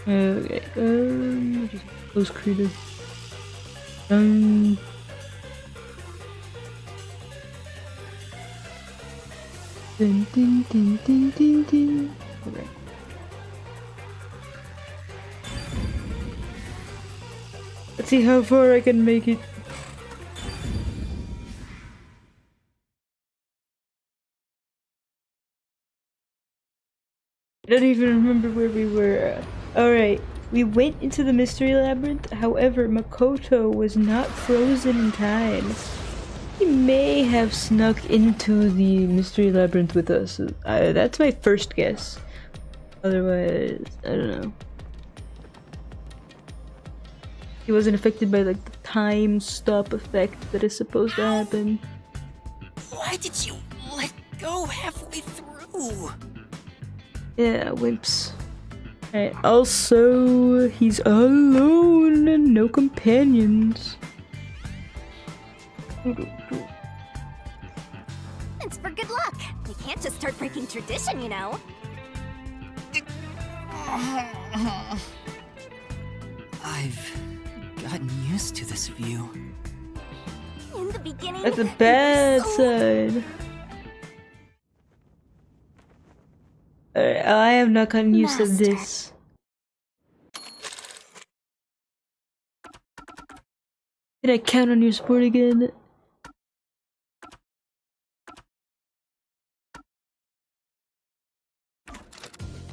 Okay, just close creative. Dun, dun, dun, dun, dun, dun. Okay. Let's see how far I can make it. I don't even remember where we were. Alright, we went into the mystery labyrinth. However, Makoto was not frozen in time. He may have snuck into the mystery labyrinth with us. That's my first guess. Otherwise, I don't know. He wasn't affected by like the time stop effect that is supposed to happen. Why did you let go halfway through? Yeah, wimps. Alright, also, he's alone and no companions. It's for good luck. You can't just start breaking tradition, you know. I've gotten used to this view. In the beginning, That's a bad side. Alright, I have not gotten used to this. Can I count on your support again?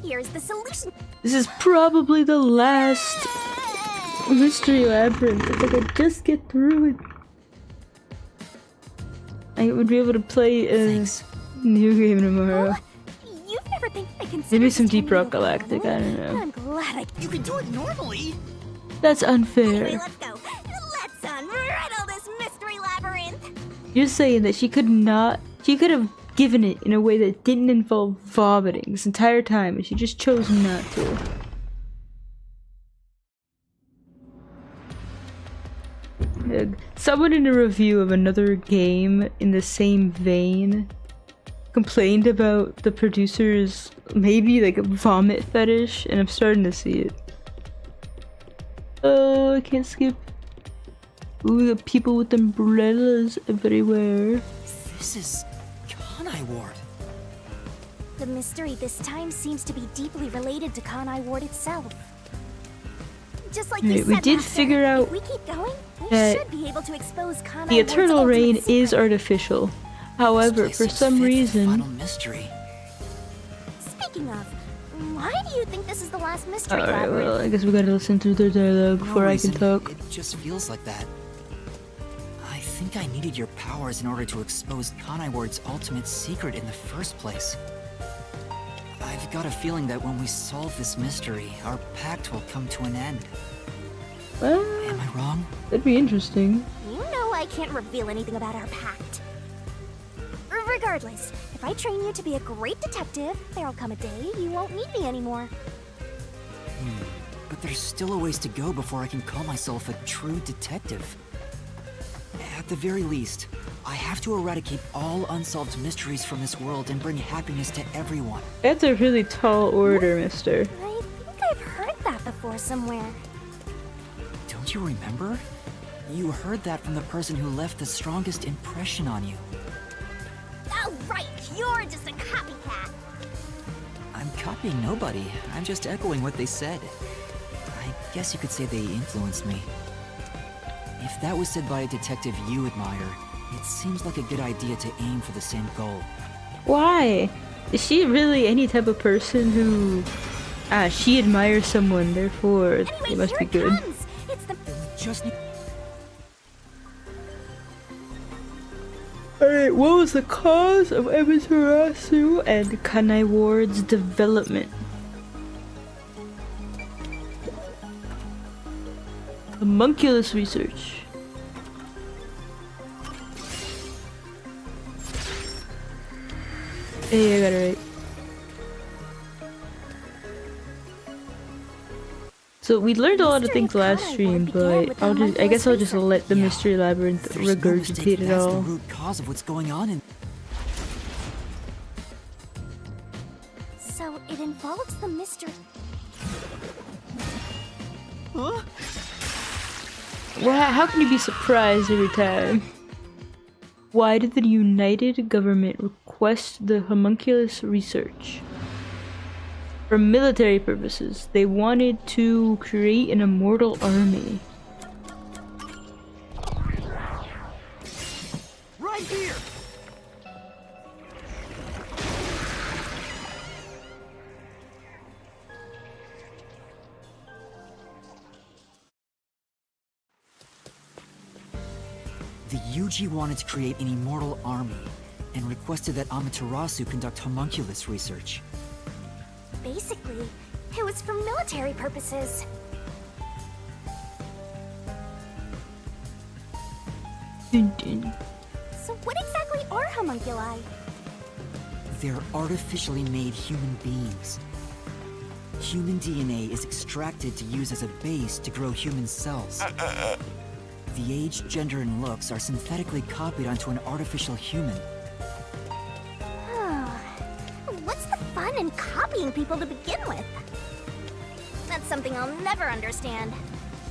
Here's the solution. This is probably the last mystery labyrinth. If I could just get through it, I would be able to play a new game tomorrow. You've never think I can. Maybe some Deep Rock Galactic, I don't know. I'm glad You can do it normally. That's unfair. Anyway, let's go. Let's unriddle this mystery labyrinth. You're saying that she could have given it in a way that didn't involve vomiting this entire time, and she just chose not to. Someone in a review of another game in the same vein complained about the producer's maybe like a vomit fetish, and I'm starting to see it. Oh, I can't skip. Ooh, the people with umbrellas everywhere. This is Kanai Ward. The mystery this time seems to be deeply related to Kanai Ward itself. Just like you said, we did Master, figure out if we keep going, we that should be able to expose Kanai the Eternal Ward's Rain ultimate is secret. artificial. However, This for place some fits the reason, final mystery. Speaking of, why do you think this is the last mystery alright, labyrinth? well, I guess we gotta listen to their dialogue No before I can reason. talk. It just feels like that. I think I needed your powers in order to expose Kanai Ward's ultimate secret in the first place. I've got a feeling that when we solve this mystery, our pact will come to an end. Well, Am I wrong? that'd be interesting. You know I can't reveal anything about our pact. Regardless, if I train you to be a great detective, there'll come a day you won't need me anymore. But there's still a ways to go before I can call myself a true detective. At the very least, I have to eradicate all unsolved mysteries from this world and bring happiness to everyone. That's a really tall order, mister. I think I've heard that before somewhere. Don't you remember? You heard that from the person who left the strongest impression on you. Oh, right, you're just a copycat. I'm copying nobody. I'm just echoing what they said. I guess you could say they influenced me. If that was said by a detective you admire, it seems like a good idea to aim for the same goal. Why? Is she really any type of person who... she admires someone, therefore Anyway, they must here be it good. comes. It's the... Then we just need... Alright, what was the cause of Amaterasu and Kanai Ward's development? Homunculus research. Hey, I got it right. So we learned a lot of things last stream, but I guess I'll just let the mystery labyrinth There's no regurgitate mistake, it that's all. the root cause of what's going on in... So it involves the mystery. Huh? Well, how can you be surprised every time? Why did the United Government request the homunculus research? For military purposes, they wanted to create an immortal army. Right here! The Yuji wanted to create an immortal army, and requested that Amaterasu conduct homunculus research. Basically, it was for military purposes. Dun dun. So what exactly are homunculi? They're artificially made human beings. Human DNA is extracted to use as a base to grow human cells. The age, gender, and looks are synthetically copied onto an artificial human. What's the fun in copying people to begin with? That's something I'll never understand.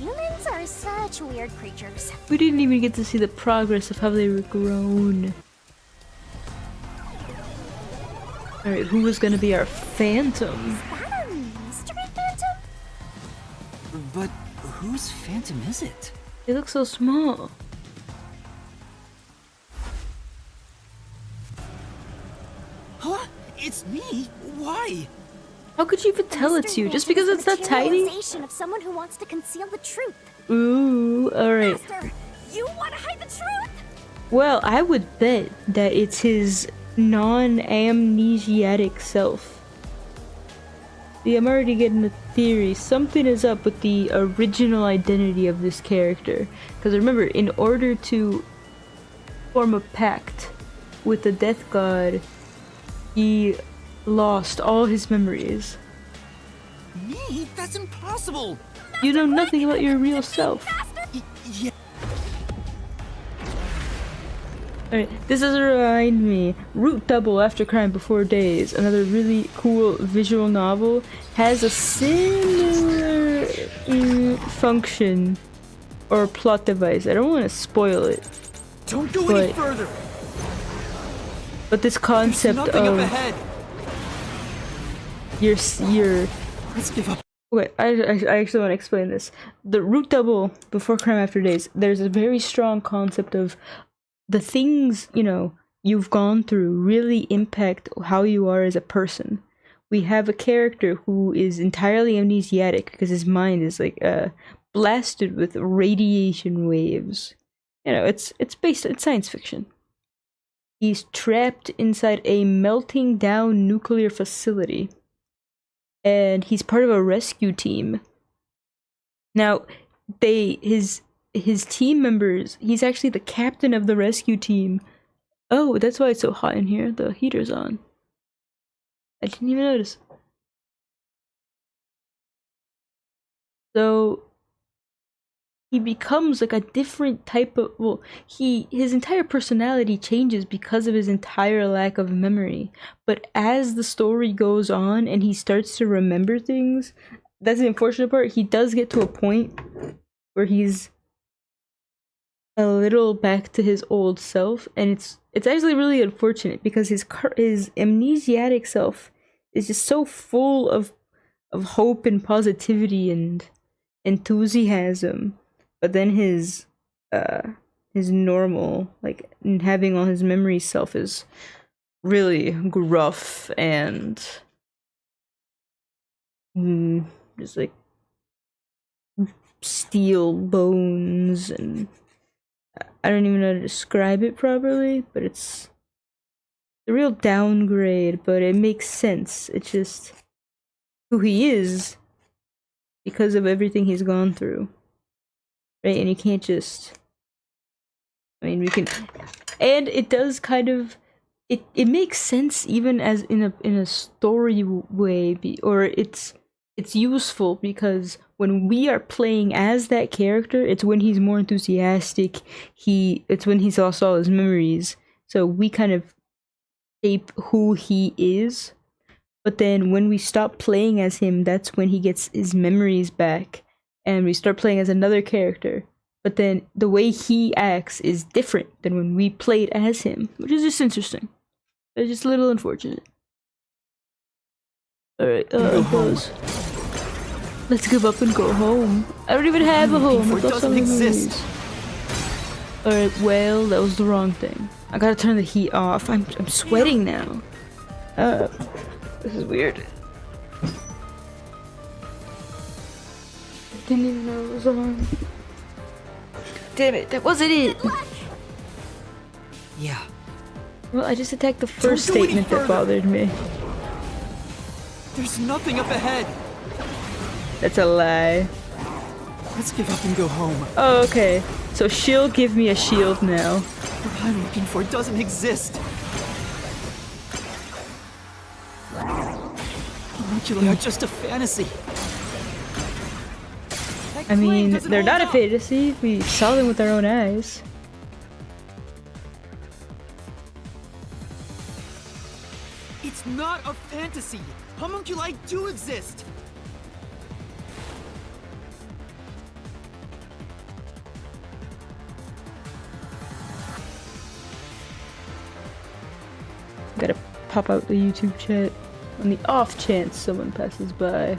Humans are such weird creatures. We didn't even get to see the progress of how they were grown. Alright, who was gonna be our phantom? Is that a mystery phantom? But whose phantom is it? They look so small. Huh? It's me? Why? How could you even tell it's you? Just because it's that tiny? Materialization of someone who wants to conceal the truth. Ooh, alright. Master, you want to hide the truth? Well, I would bet that it's his non-amnesiac self. See, I'm already getting a theory. Something is up with the original identity of this character. Because remember, in order to form a pact with the Death God, he lost all his memories. Me? That's impossible! You know nothing about your real self. Yeah. Alright, this does remind me. Root Double After Crime Before Days, another really cool visual novel, has a similar function or plot device. I don't want to spoil it. Don't go any further! But this concept There's nothing up of ahead. your Let's give up. okay, I actually want to explain this. The Root Double Before Crime After Days, there's a very strong concept of the things, you know, you've gone through really impact how you are as a person. We have a character who is entirely amnesiac because his mind is like blasted with radiation waves. You know, it's science fiction. He's trapped inside a melting down nuclear facility. And he's part of a rescue team. Now, his team members, he's actually the captain of the rescue team. Oh, that's why it's so hot in here. The heater's on. I didn't even notice. So he becomes like a different type of, well, his entire personality changes because of his entire lack of memory. But as the story goes on and he starts to remember things, that's the unfortunate part. He does get to a point where he's a little back to his old self, and it's actually really unfortunate because his amnesiac self is just so full of hope and positivity and enthusiasm, but then his normal, like having all his memory self, is really gruff and just like steel bones, and I don't even know how to describe it properly, but it's a real downgrade, but it makes sense. It's just who he is because of everything he's gone through. Right? And you can't just, I mean, we can, and it does kind of, it makes sense even as in a story way, or it's useful because when we are playing as that character, it's when he's more enthusiastic, it's when he's lost all his memories, so we kind of shape who he is. But then when we stop playing as him, that's when he gets his memories back, and we start playing as another character, but then the way he acts is different than when we played as him, which is just interesting. It's just a little unfortunate. Alright, let's give up and go home. I don't even have a home. It doesn't exist. Alright, well, that was the wrong thing. I gotta turn the heat off. I'm sweating now. This is weird. Didn't even know it was on. Damn it, that wasn't it! Yeah. Well, I just attacked the first statement that bothered me. There's nothing up ahead. That's a lie. Let's give up and go home. Oh, okay. So she'll give me a shield now. What I'm looking for doesn't exist. Homunculi are just a fantasy. I mean, they're not a fantasy. We saw them with our own eyes. It's not a fantasy. Homunculi do exist. Gotta pop out the YouTube chat on the off chance someone passes by.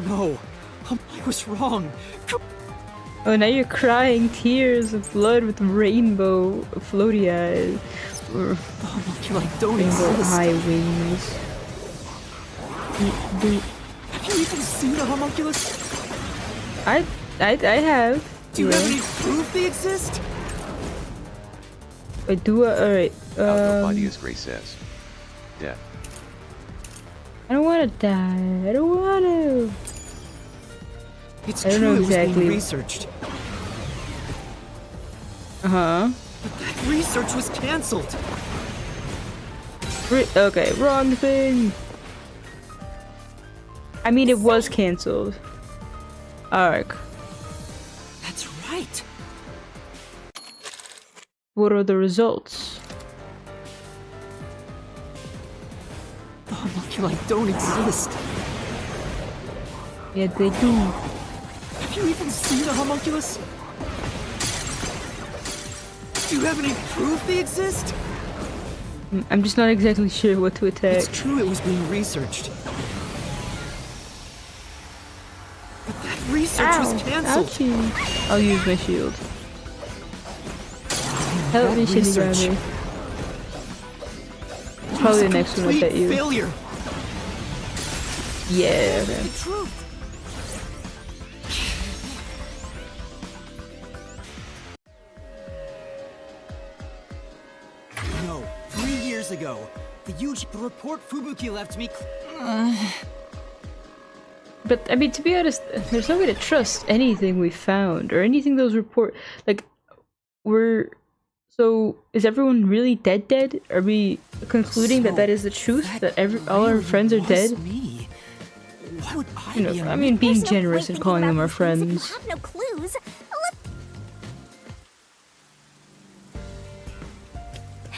No, I was wrong. Oh, now you're crying tears of blood with rainbow floaty eyes. Or Homunculi don't rainbow exist. high wings. Have you even seen a homunculus? I have. Do you have any proof they exist? I do. Alright. Body, as Grace says. Death. I don't want to die. I don't want to. It's I don't true know it was being exactly. researched. Uh-huh. But that research was cancelled. Okay, wrong thing. I mean, it was cancelled. Arc. That's right. What are the results? The homunculi don't exist. Yeah, they do. Have you even seen a homunculus? Do you have any proof they exist? I'm just not exactly sure what to attack. It's true it was being researched. But that research was cancelled. Ouchie. I'll use my shield. Help me, shitty research. grabby. It's probably the next one, I bet you. Failure. Yeah, okay. The truth. No, 3 years ago, the report Fubuki left me. But, I mean, to be honest, there's no way to trust anything we found, or anything those report. Like, so, is everyone really dead? Are we concluding that that is the truth? That all our friends are dead? Me. Why would I You know, be a I mean, being There's no generous point and calling thinking them our about these things friends. if you have no clues.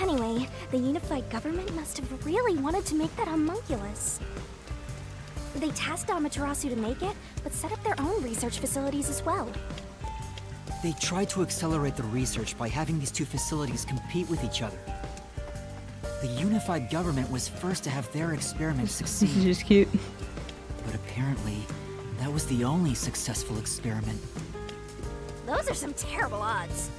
Anyway, the unified government must have really wanted to make that homunculus. They tasked Amaterasu to make it, but set up their own research facilities as well. They tried to accelerate the research by having these two facilities compete with each other. The unified government was first to have their experiment This is succeed, just cute. but apparently, that was the only successful experiment. Those are some terrible odds.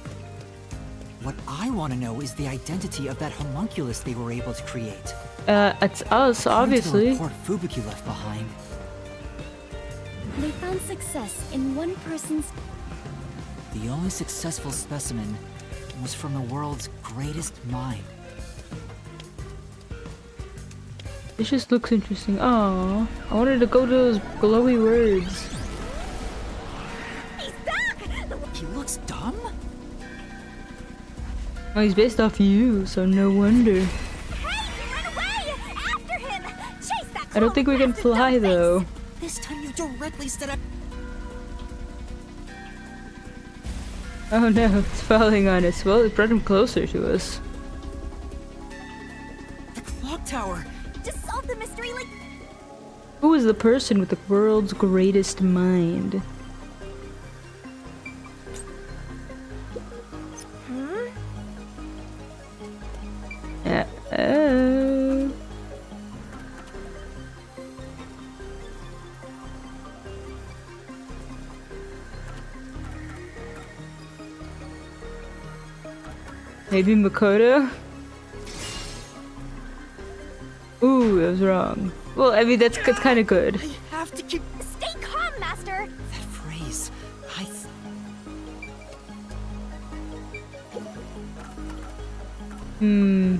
What I want to know is the identity of that homunculus they were able to create. It's us, According to the obviously. report Fubuki left behind, They found success in one person's... the only successful specimen was from the world's greatest mind. This just looks interesting. Oh, I wanted to go to those glowy words. He's back! He looks dumb? Oh, he's based off you, so no wonder. Hey, he ran away! After him! Chase that I don't think we can clone fly bastard, though. This time you directly stood up. Oh no, it's falling on us. Well, it brought him closer to us. The clock tower. Just so solve the mystery, like... Who is the person with the world's greatest mind? Maybe Makoto? Ooh, that was wrong. Well, I mean, that's kind of good. I have to keep Stay calm, Master! that phrase. Hmm.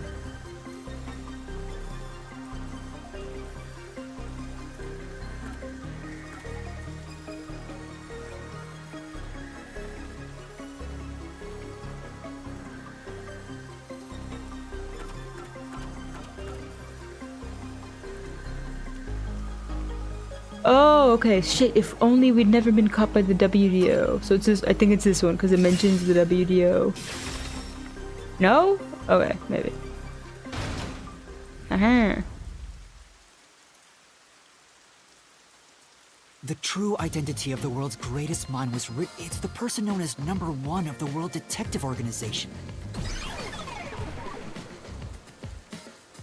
Oh, okay. Shit, if only we'd never been caught by the WDO. So it's this, I think it's this one because it mentions the WDO. No? Okay, maybe. The true identity of the world's greatest mind was it's the person known as #1 of the World Detective Organization.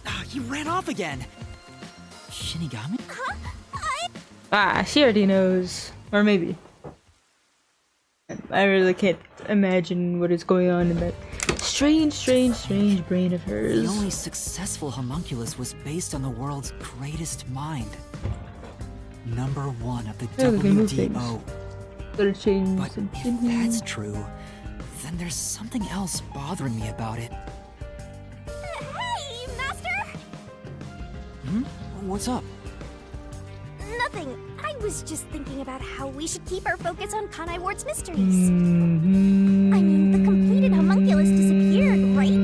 Ah, he ran off again. Shinigami? Ah, she already knows. Or maybe. I really can't imagine what is going on in that strange brain of hers. The only successful homunculus was based on the world's greatest mind. #1 of the Yeah, they can move WDO. Gotta change But some if that's true, then there's something else bothering me about it. Hey, Master! What's up? Nothing. I was just thinking about how we should keep our focus on Kanai Ward's mysteries. Mm-hmm. I mean, the completed homunculus disappeared, right?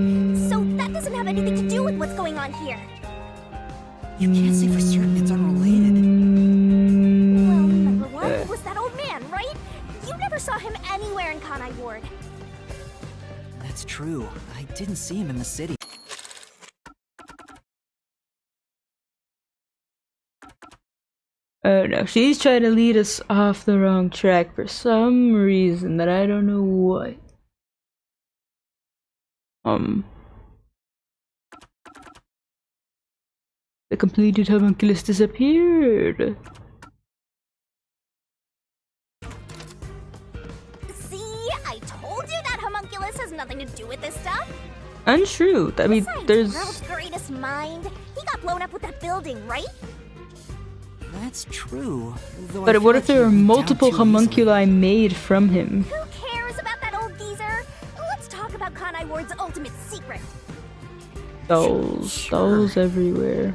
So that doesn't have anything to do with what's going on here. You can't say for certain it's unrelated. Well, #1 was that old man, right? You never saw him anywhere in Kanai Ward. That's true. I didn't see him in the city. Oh no, she's trying to lead us off the wrong track for some reason that I don't know what. The completed homunculus disappeared. See, I told you that homunculus has nothing to do with this stuff. Untrue. I mean, Besides, there's. world's greatest mind. He got blown up with that building, right? That's true. Though I But feel what like if there he are went down multiple too homunculi made from him? Who cares about that old geezer? Let's talk about Kanai Ward's ultimate secret. Dolls everywhere.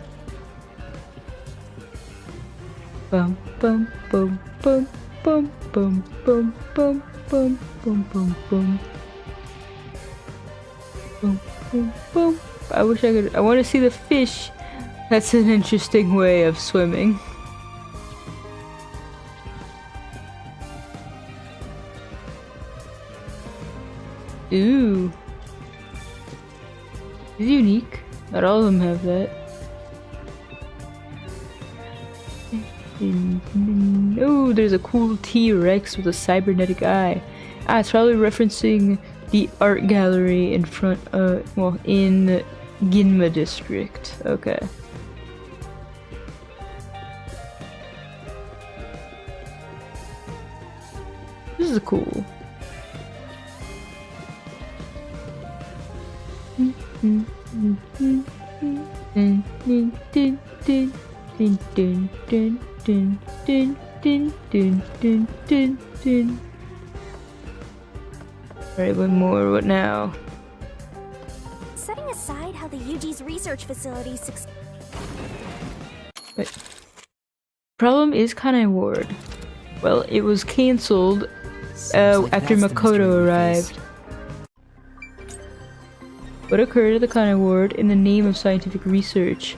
Bum bum bum bum bum bum bum bum bum bum bum bum. Boom, boom, boom. I wish I could. I want to see the fish. That's an interesting way of swimming. Ooh. It's unique. Not all of them have that. Oh, there's a cool T-Rex with a cybernetic eye. Ah, it's probably referencing the art gallery in front, well, in Ginma district. Okay. This is cool. Alright, one more. What now? Setting aside how the UG's research facility Wait. Problem is Kanai Ward. Well, it was cancelled like after that's the mystery Makoto we arrived. face. What occurred at the Kanai Ward in the name of scientific research?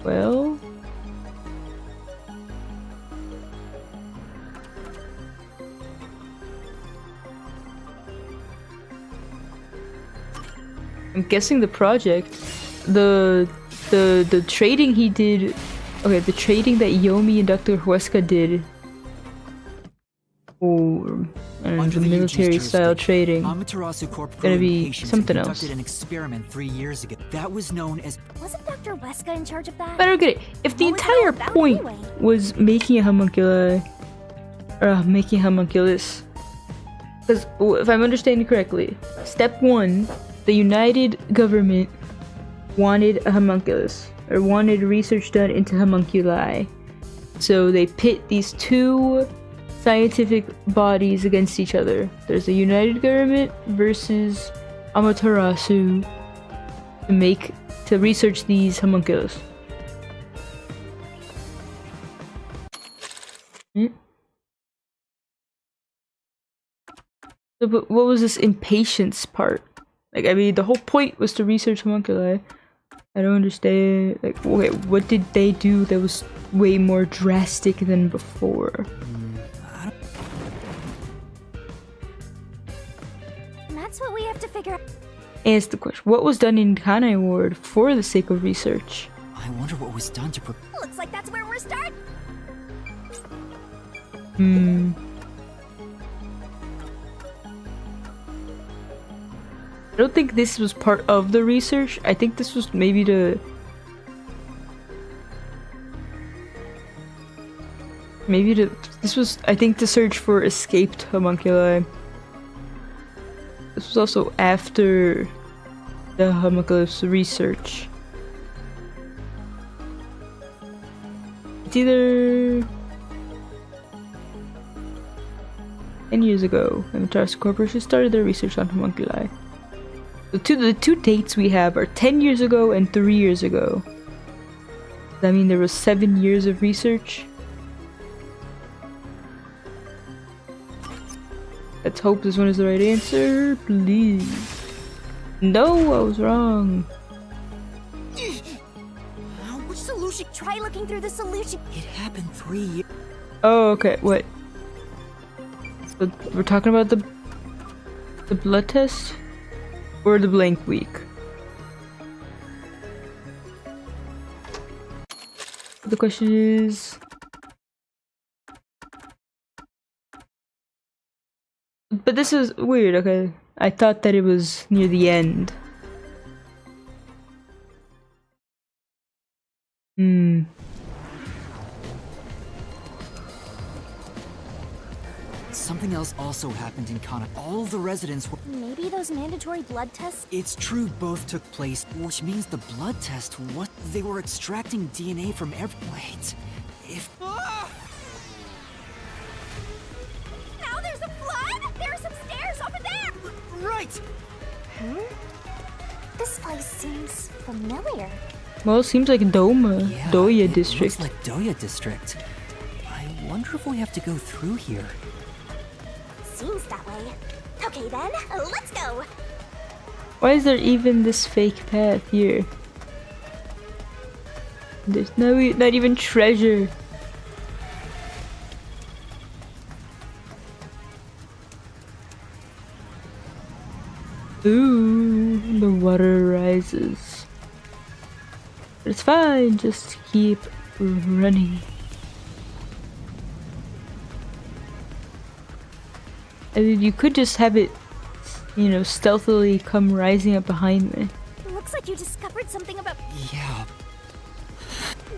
Well... I'm guessing the project, the trading he did. Okay, the trading that Yomi and Dr. Huesca did. Or the military style trading. Amaterasu Corp Gonna be patients something conducted else. an experiment 3 years ago. That was known as. Wasn't Dr. Weska in charge of that? But I don't get it. If the What was it all entire about point anyway? was making a homunculi, or making a homunculus, because if I'm understanding correctly, step 1, the United Government wanted a homunculus, or wanted research done into homunculi. So they pit these two scientific bodies against each other. There's the United Government versus Amaterasu to research these homunculus. So, but what was this impatience part? Like, I mean, the whole point was to research homunculi. I don't understand. Like, okay, what did they do that was way more drastic than before? That's what we have to figure out. Answer the question. What was done in Kanai Ward for the sake of research? I wonder what was done to Looks like that's where we're starting. I don't think this was part of the research. I think this was maybe to... This was, I think, to search for escaped homunculi. This was also after the homunculus research. It's either 10 years ago, the Amaterasu Corporation started their research on homunculi. The two dates we have are 10 years ago and 3 years ago. Does that mean there was 7 years of research? Let's hope this one is the right answer, please. No, I was wrong. Which solution? Try looking through the solution. It happened 3 years. Oh, okay, what? So we're talking about the blood test? Or the blank week? The question is... But this is weird, okay. I thought that it was near the end. Something else also happened in Kana. All the residents were. Maybe those mandatory blood tests? It's true, both took place, which means the blood test. What? They were extracting DNA from every. Wait. If. Now there's a flood? There are some stairs over there! Right! This place seems familiar. Well, it seems like Doma, Yeah, Doya it district. looks like Doya district. I wonder if we have to go through here. Seems that way. Okay then, let's go! Why is there even this fake path here? There's not even treasure. Ooh, the water rises. But it's fine, just keep running. I mean, you could just have it, you know, stealthily come rising up behind me. Looks like you discovered something about. Yeah,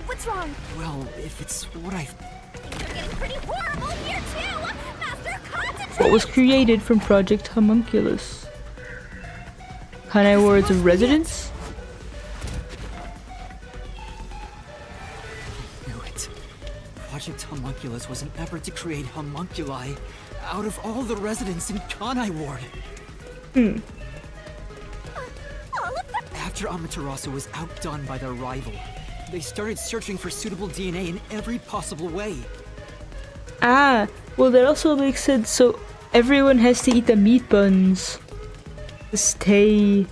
What's wrong? well, if it's what I. Things are getting pretty horrible here too! Master, concentrate! What was created from Project Homunculus? Kanai Ward's residence? Knew it. Project Homunculus was an effort to create homunculi out of all the residents in Kanai Ward. All of them? After Amaterasu was outdone by their rival, they started searching for suitable DNA in every possible way. Ah, well that also makes sense. So everyone has to eat the meat buns to stay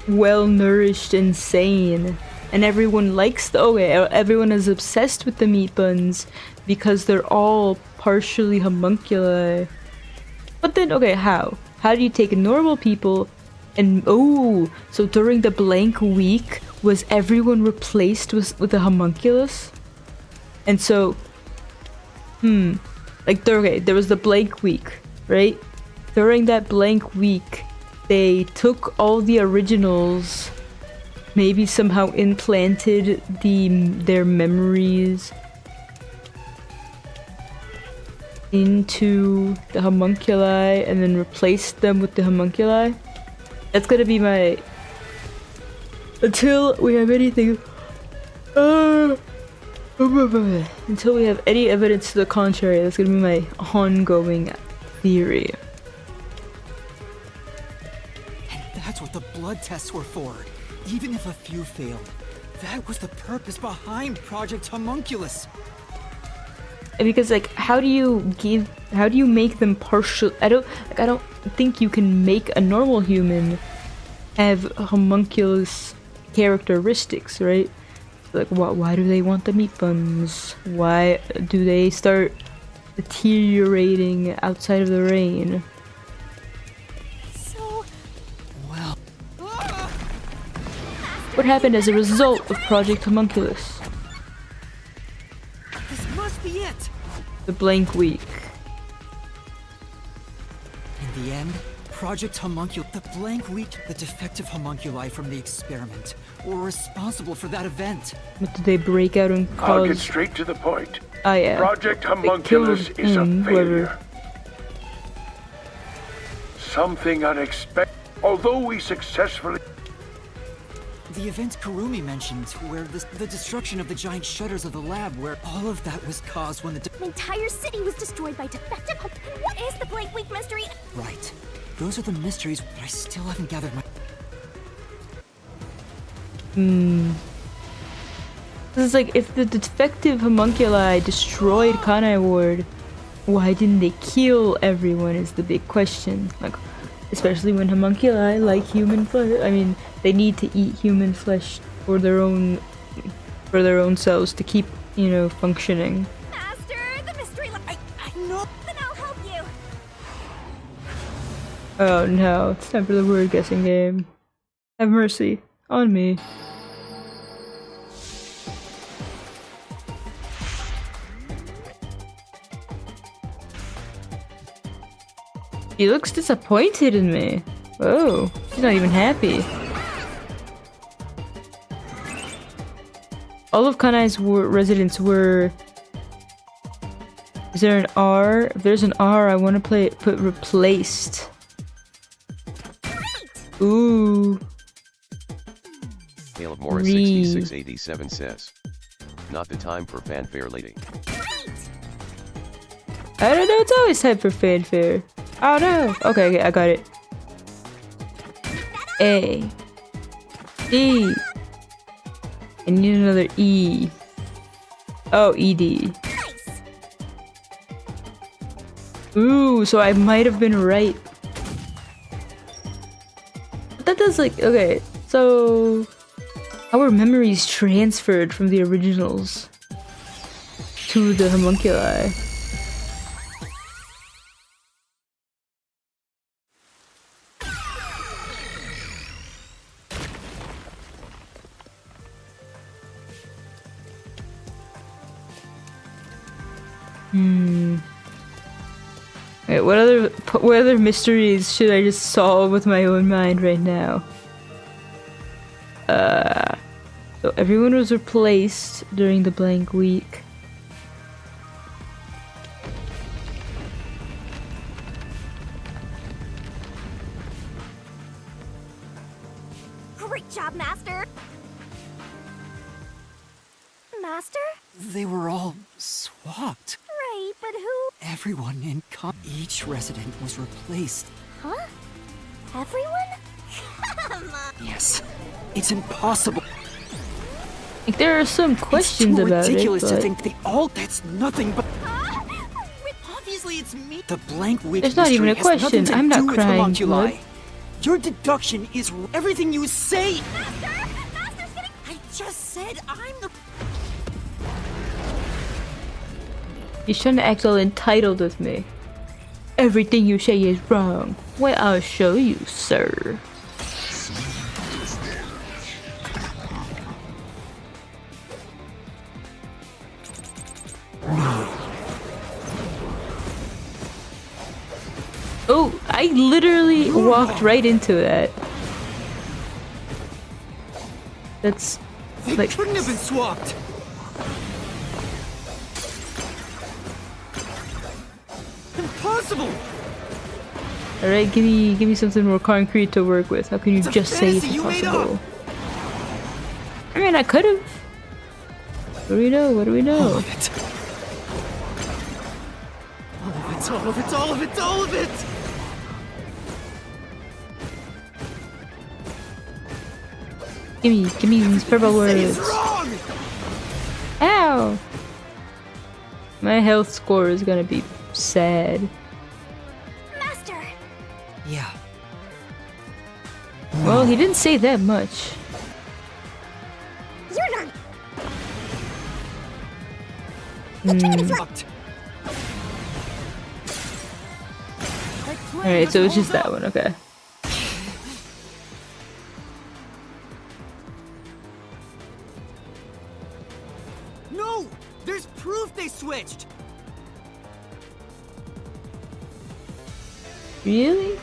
well nourished and sane. And everyone likes everyone is obsessed with the meat buns because they're all partially homunculi. But then, okay, how? How do you take normal people And oh, so during the blank week, was everyone replaced with a homunculus? And so, like, okay, there was the blank week, right? During that blank week, they took all the originals, maybe somehow implanted their memories into the homunculi and then replaced them with the homunculi. That's gonna be my... Until we have anything... Until we have any evidence to the contrary, that's gonna be my ongoing theory. And that's what the blood tests were for. Even if a few failed, that was the purpose behind Project Homunculus. Because like, how do you make them partial? I don't think you can make a normal human have homunculus characteristics, right? Like, why do they want the meat buns? Why do they start deteriorating outside of the rain? So... Well... What happened as a result of Project Homunculus? This must be it! The blank week. In the end, Project Homunculus, the blank week, the defective homunculi from the experiment, were responsible for that event. What did they break out and cause? I'll get straight to the point. Ah, yeah. Project Homunculus killed is a him, failure. whoever. Something unexpected. Although we successfully... The event Kurumi mentioned, where the destruction of the giant shutters of the lab, where all of that was caused when the An entire city was destroyed by defective hom- What is the blank week mystery? Right. Those are the mysteries, but I still haven't gathered my... This is like, if the defective homunculi destroyed Kanai Ward, why didn't they kill everyone is the big question. Like, especially when homunculi like human flesh. I mean, they need to eat human flesh for their own cells to keep, you know, functioning. Master, the mystery I know! Then I'll help you! Oh no, it's time for the word guessing game. Have mercy on me. He looks disappointed in me. Whoa, he's not even happy. All of Kanai's residents were... Is there an R? If there's an R, I want to put replaced. Ooh. Caleb Morris 6687 says. Not the time for fanfare, lady. I don't know, it's always time for fanfare. Oh no! Okay, I got it. A. D. I need another E. Oh, ED. Ooh, so I might have been right. But that does like, okay, so how were memories transferred from the originals to the homunculi? Wait, what other mysteries should I just solve with my own mind right now? So everyone was replaced during the blank week. Great job, Master! Master? They were all swapped. Right, but who? Everyone in each resident was replaced. Huh? Everyone? Come on! Yes. It's impossible. Like, there are some questions it's too about ridiculous it, to but think they all that's nothing but obviously it's me. The blank week there's not even a mystery has nothing question. to I'm do not with crying. homunculi. What? Your deduction is everything you say. Master's getting- I just said I'm the He's trying to act all entitled with me. Everything you say is wrong. Well, I'll show you, sir. Oh, I literally walked right into that. That's They like couldn't have been swapped. Impossible. all right. Give me something more concrete to work with. How can you It's a just say it's fantasy you made impossible? I mean, I could have. What do we know? What do we All know? of it. All of it. All of it. All of it. Give me these purple It's words. wrong. Ow! My health score is gonna be sad. Master! Yeah. Well, he didn't say that much. You're not. Swapped. Alright, so it's just that one, okay. No! There's proof they switched! Really?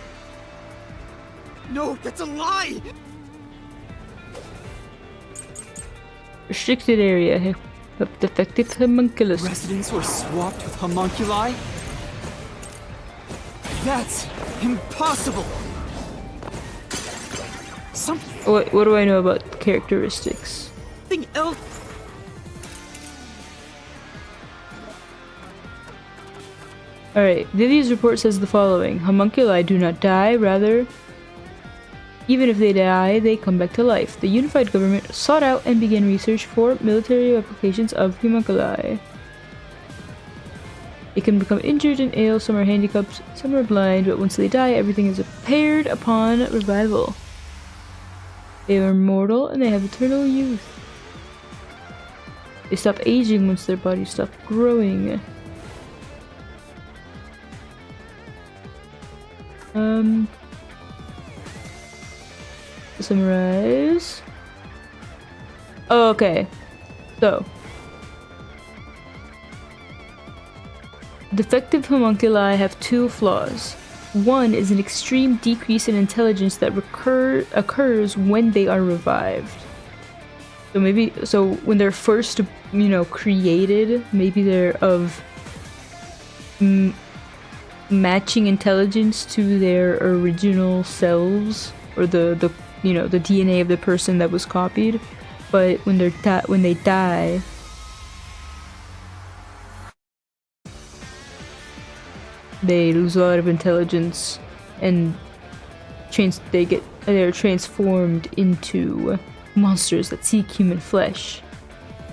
No, that's a lie! Restricted area. Defective homunculus. Residents were swapped with homunculi? That's impossible! Something What do I know about characteristics? else. Alright, Vivi's report says the following. Homunculi do not die, rather, even if they die, they come back to life. The unified government sought out and began research for military applications of homunculi. They can become injured and ill, some are handicapped, some are blind, but once they die, everything is repaired upon revival. They are immortal and they have eternal youth. They stop aging once their bodies stop growing. To summarize. Oh, okay. So. Defective homunculi have two flaws. One is an extreme decrease in intelligence that occurs when they are revived. So when they're first, created, maybe they're of matching intelligence to their original selves, or the DNA of the person that was copied. But when they die, they lose a lot of intelligence, and they're transformed into monsters that seek human flesh.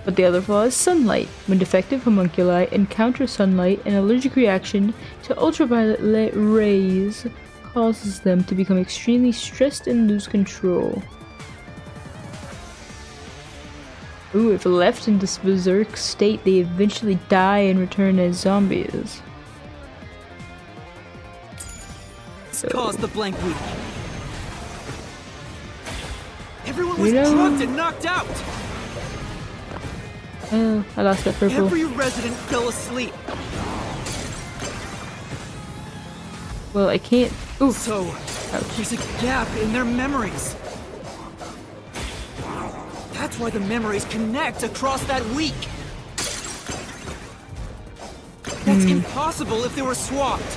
But the other flaw is sunlight. When defective homunculi encounter sunlight, an allergic reaction to ultraviolet rays causes them to become extremely stressed and lose control. Ooh, if left in this berserk state, they eventually die and return as zombies. Caused the blank week. Everyone was drugged and knocked out. Oh, I lost that purple. Every resident fell asleep. Well, I can't. Ooh. So Ouch. there's a gap in their memories. That's why the memories connect across that week. That's impossible if they were swapped.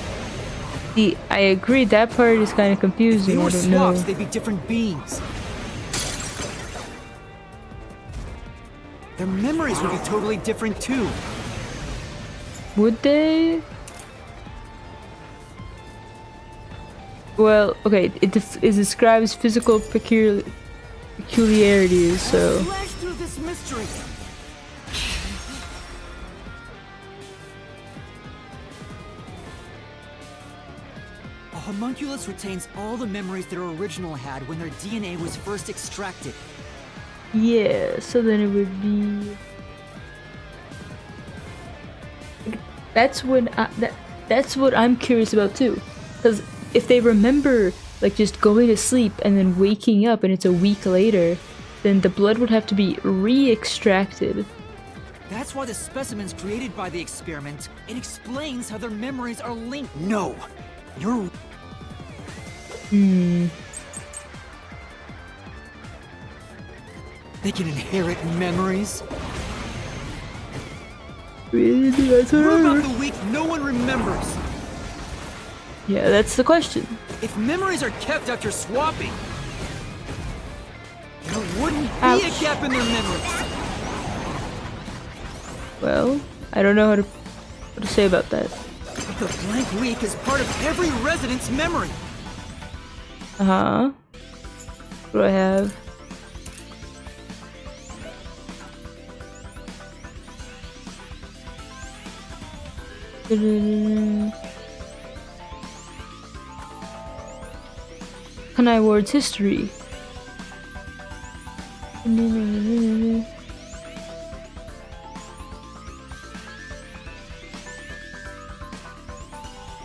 See, I agree. That part is kind of confusing. If they were I don't know. swapped, they'd be different beings. Their memories would be totally different too. Would they? Well, okay. It describes physical peculiarities. So. Slash through this mystery. A homunculus retains all the memories their original had when their DNA was first extracted. Yeah. So then it would be. That's what I'm curious about too, because if they remember like just going to sleep and then waking up and it's a week later, then the blood would have to be re-extracted. That's why the specimens created by the experiment, it explains how their memories are linked. No! You're... They can inherit memories? Really? That's What about her? the week no one remembers? Yeah, that's the question. If memories are kept after swapping, there wouldn't be Ouch. a gap in their memories. Well, I don't know what to say about that. But the blank week is part of every resident's memory. Uh-huh. What do I have? Kanai Ward's history.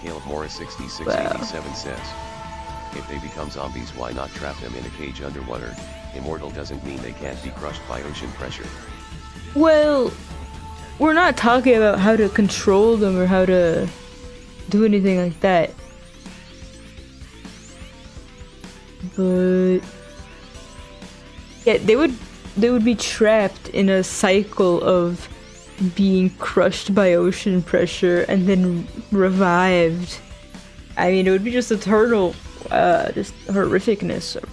Caleb Morris 6687 says, if they become zombies, why not trap them in a cage underwater? Immortal doesn't mean they can't be crushed by ocean pressure. Well, we're not talking about how to control them or how to do anything like that. But yeah, they would be trapped in a cycle of being crushed by ocean pressure and then revived. I mean, it would be just eternal, just horrificness.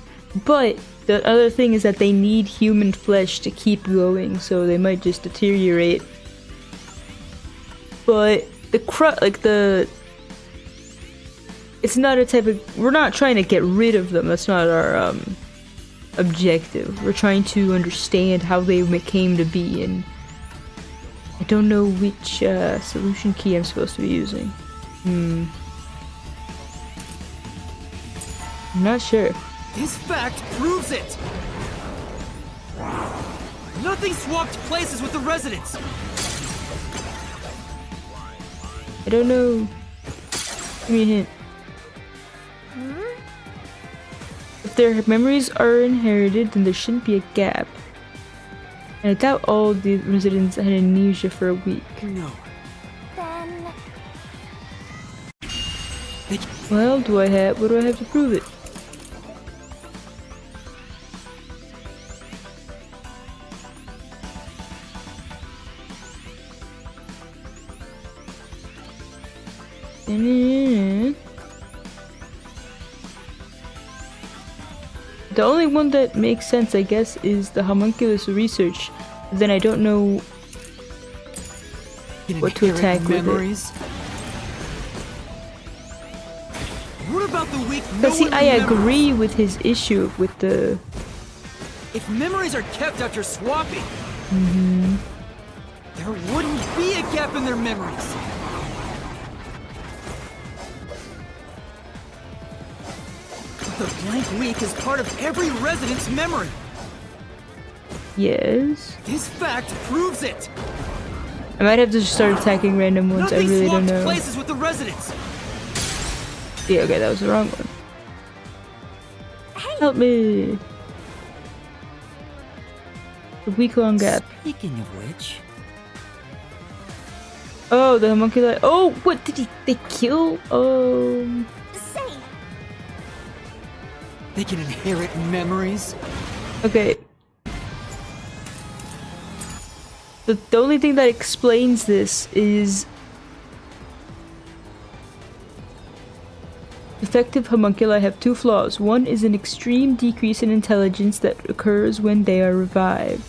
But the other thing is that they need human flesh to keep going, so they might just deteriorate. But it's not a type of, we're not trying to get rid of them. That's not our objective. We're trying to understand how they came to be, and I don't know which solution key I'm supposed to be using. I'm not sure. This fact proves it! Nothing swapped places with the residents! I don't know. Give me a hint. If their memories are inherited, then there shouldn't be a gap. And I doubt all the residents had amnesia for a week. No. Then... Well, what do I have to prove it? The only one that makes sense, I guess, is the homunculus research. Then I don't know what to attack with it. What about the week no But see, one I remembers? agree with his issue with the... If memories are kept after swapping, there wouldn't be a gap in their memories. But the blank week is part of every resident's memory. Yes. This fact proves it. I might have to just start attacking random ones. I Nothing really don't swapped know. places with the residents. Yeah, okay, that was the wrong one. Help me! The week-long gap. Speaking of which, Oh, the homunculi. Oh, what did they kill? Oh. Say, they can inherit memories. Okay. The only thing that explains this is effective homunculi have two flaws. One is an extreme decrease in intelligence that occurs when they are revived.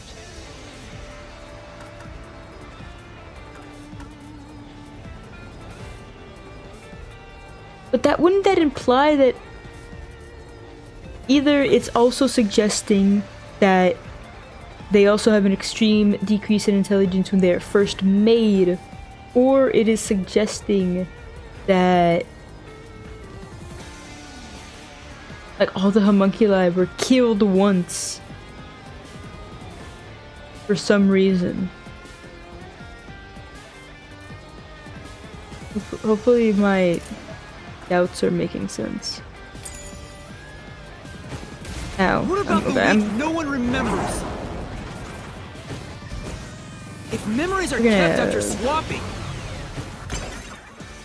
But wouldn't that imply that either it's also suggesting that they also have an extreme decrease in intelligence when they are first made, or it is suggesting that like all the homunculi were killed once for some reason. Hopefully my doubts are making sense. Ow. What about the okay, week no one remembers? If memories are We're gonna- kept after swapping,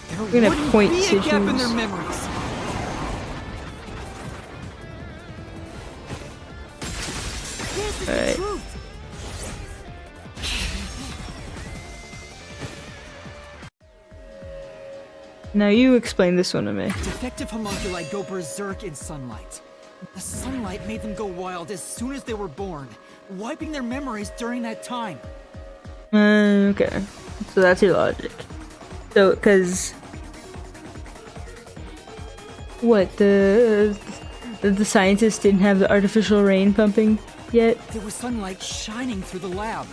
there We're gonna wouldn't point be a gap in issues. their memories. This is the Alright. truth. Now you explain this one to me. Defective homunculi go berserk in sunlight. The sunlight made them go wild as soon as they were born, wiping their memories during that time. Okay. So that's your logic. So, cause what the scientists didn't have the artificial rain pumping yet? There was sunlight shining through the lab.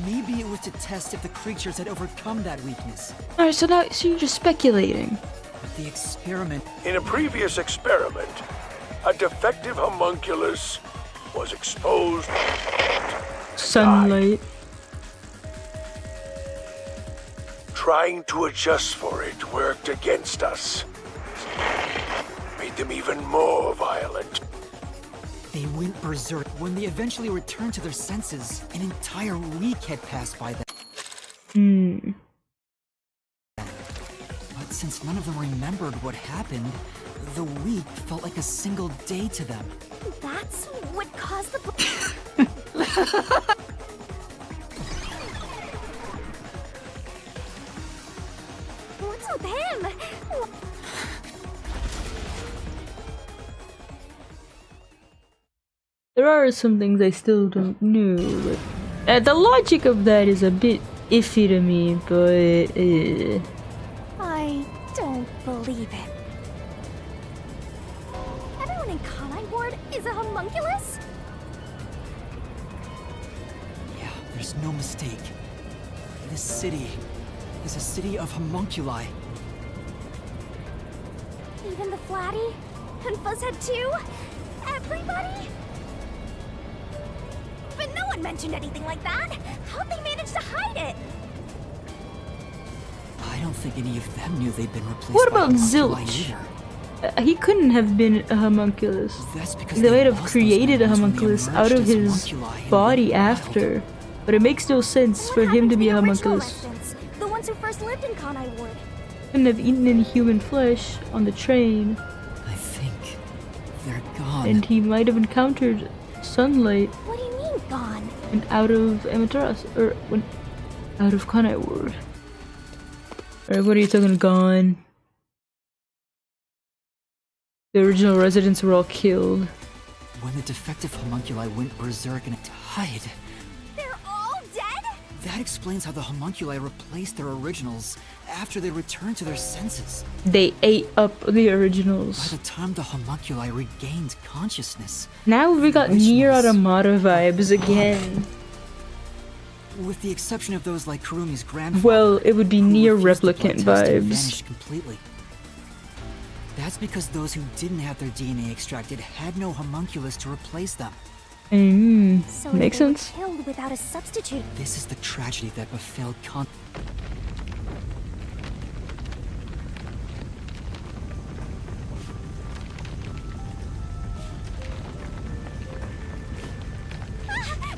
Maybe it was to test if the creatures had overcome that weakness. All right. So you're just speculating. But the experiment In a previous experiment, a defective homunculus was exposed. Sunlight. Trying to adjust for it worked against us. Made them even more violent. They went berserk. When they eventually returned to their senses, an entire week had passed by them. But since none of them remembered what happened, the week felt like a single day to them. That's what caused the. What's with him? There are some things I still don't know. But, the logic of that is a bit iffy to me, but I don't believe it. Everyone in Conai Ward is a homunculus? Yeah, there's no mistake. This city is a city of homunculi. Even the Flatty? And Fuzzhead too? Everybody? But no one mentioned anything like that! How'd they manage to hide it? I don't think any of them knew they'd been replaced What by about homunculi Zilch? either. he couldn't have been a homunculus. That's because They might have lost those created a memories when they homunculus emerged out of as his homunculi in body the wild. after, but it makes no sense What for him happened to be a the original homunculus. residents? The ones who first lived in Conai Ward? Couldn't have eaten any human flesh on the train, I think they're gone. and he might have encountered sunlight What do you mean, gone? and out of Amaterasu, or when out of Conai Ward. Or what are you talking? Gone. The original residents were all killed. When the defective homunculi went berserk and died, They're all dead? that explains how the homunculi replaced their originals after they returned to their senses. They ate up the By originals. the time the homunculi regained consciousness, Now we got Nier Originals. Automata vibes again. with the exception of those like Kurumi's grandfather, Well, it would be who Nier refused the blood Replicant test and vibes. vanished completely. That's because those who didn't have their DNA extracted had no homunculus to replace them. So Makes they were sense. killed without a substitute. This is the tragedy that befell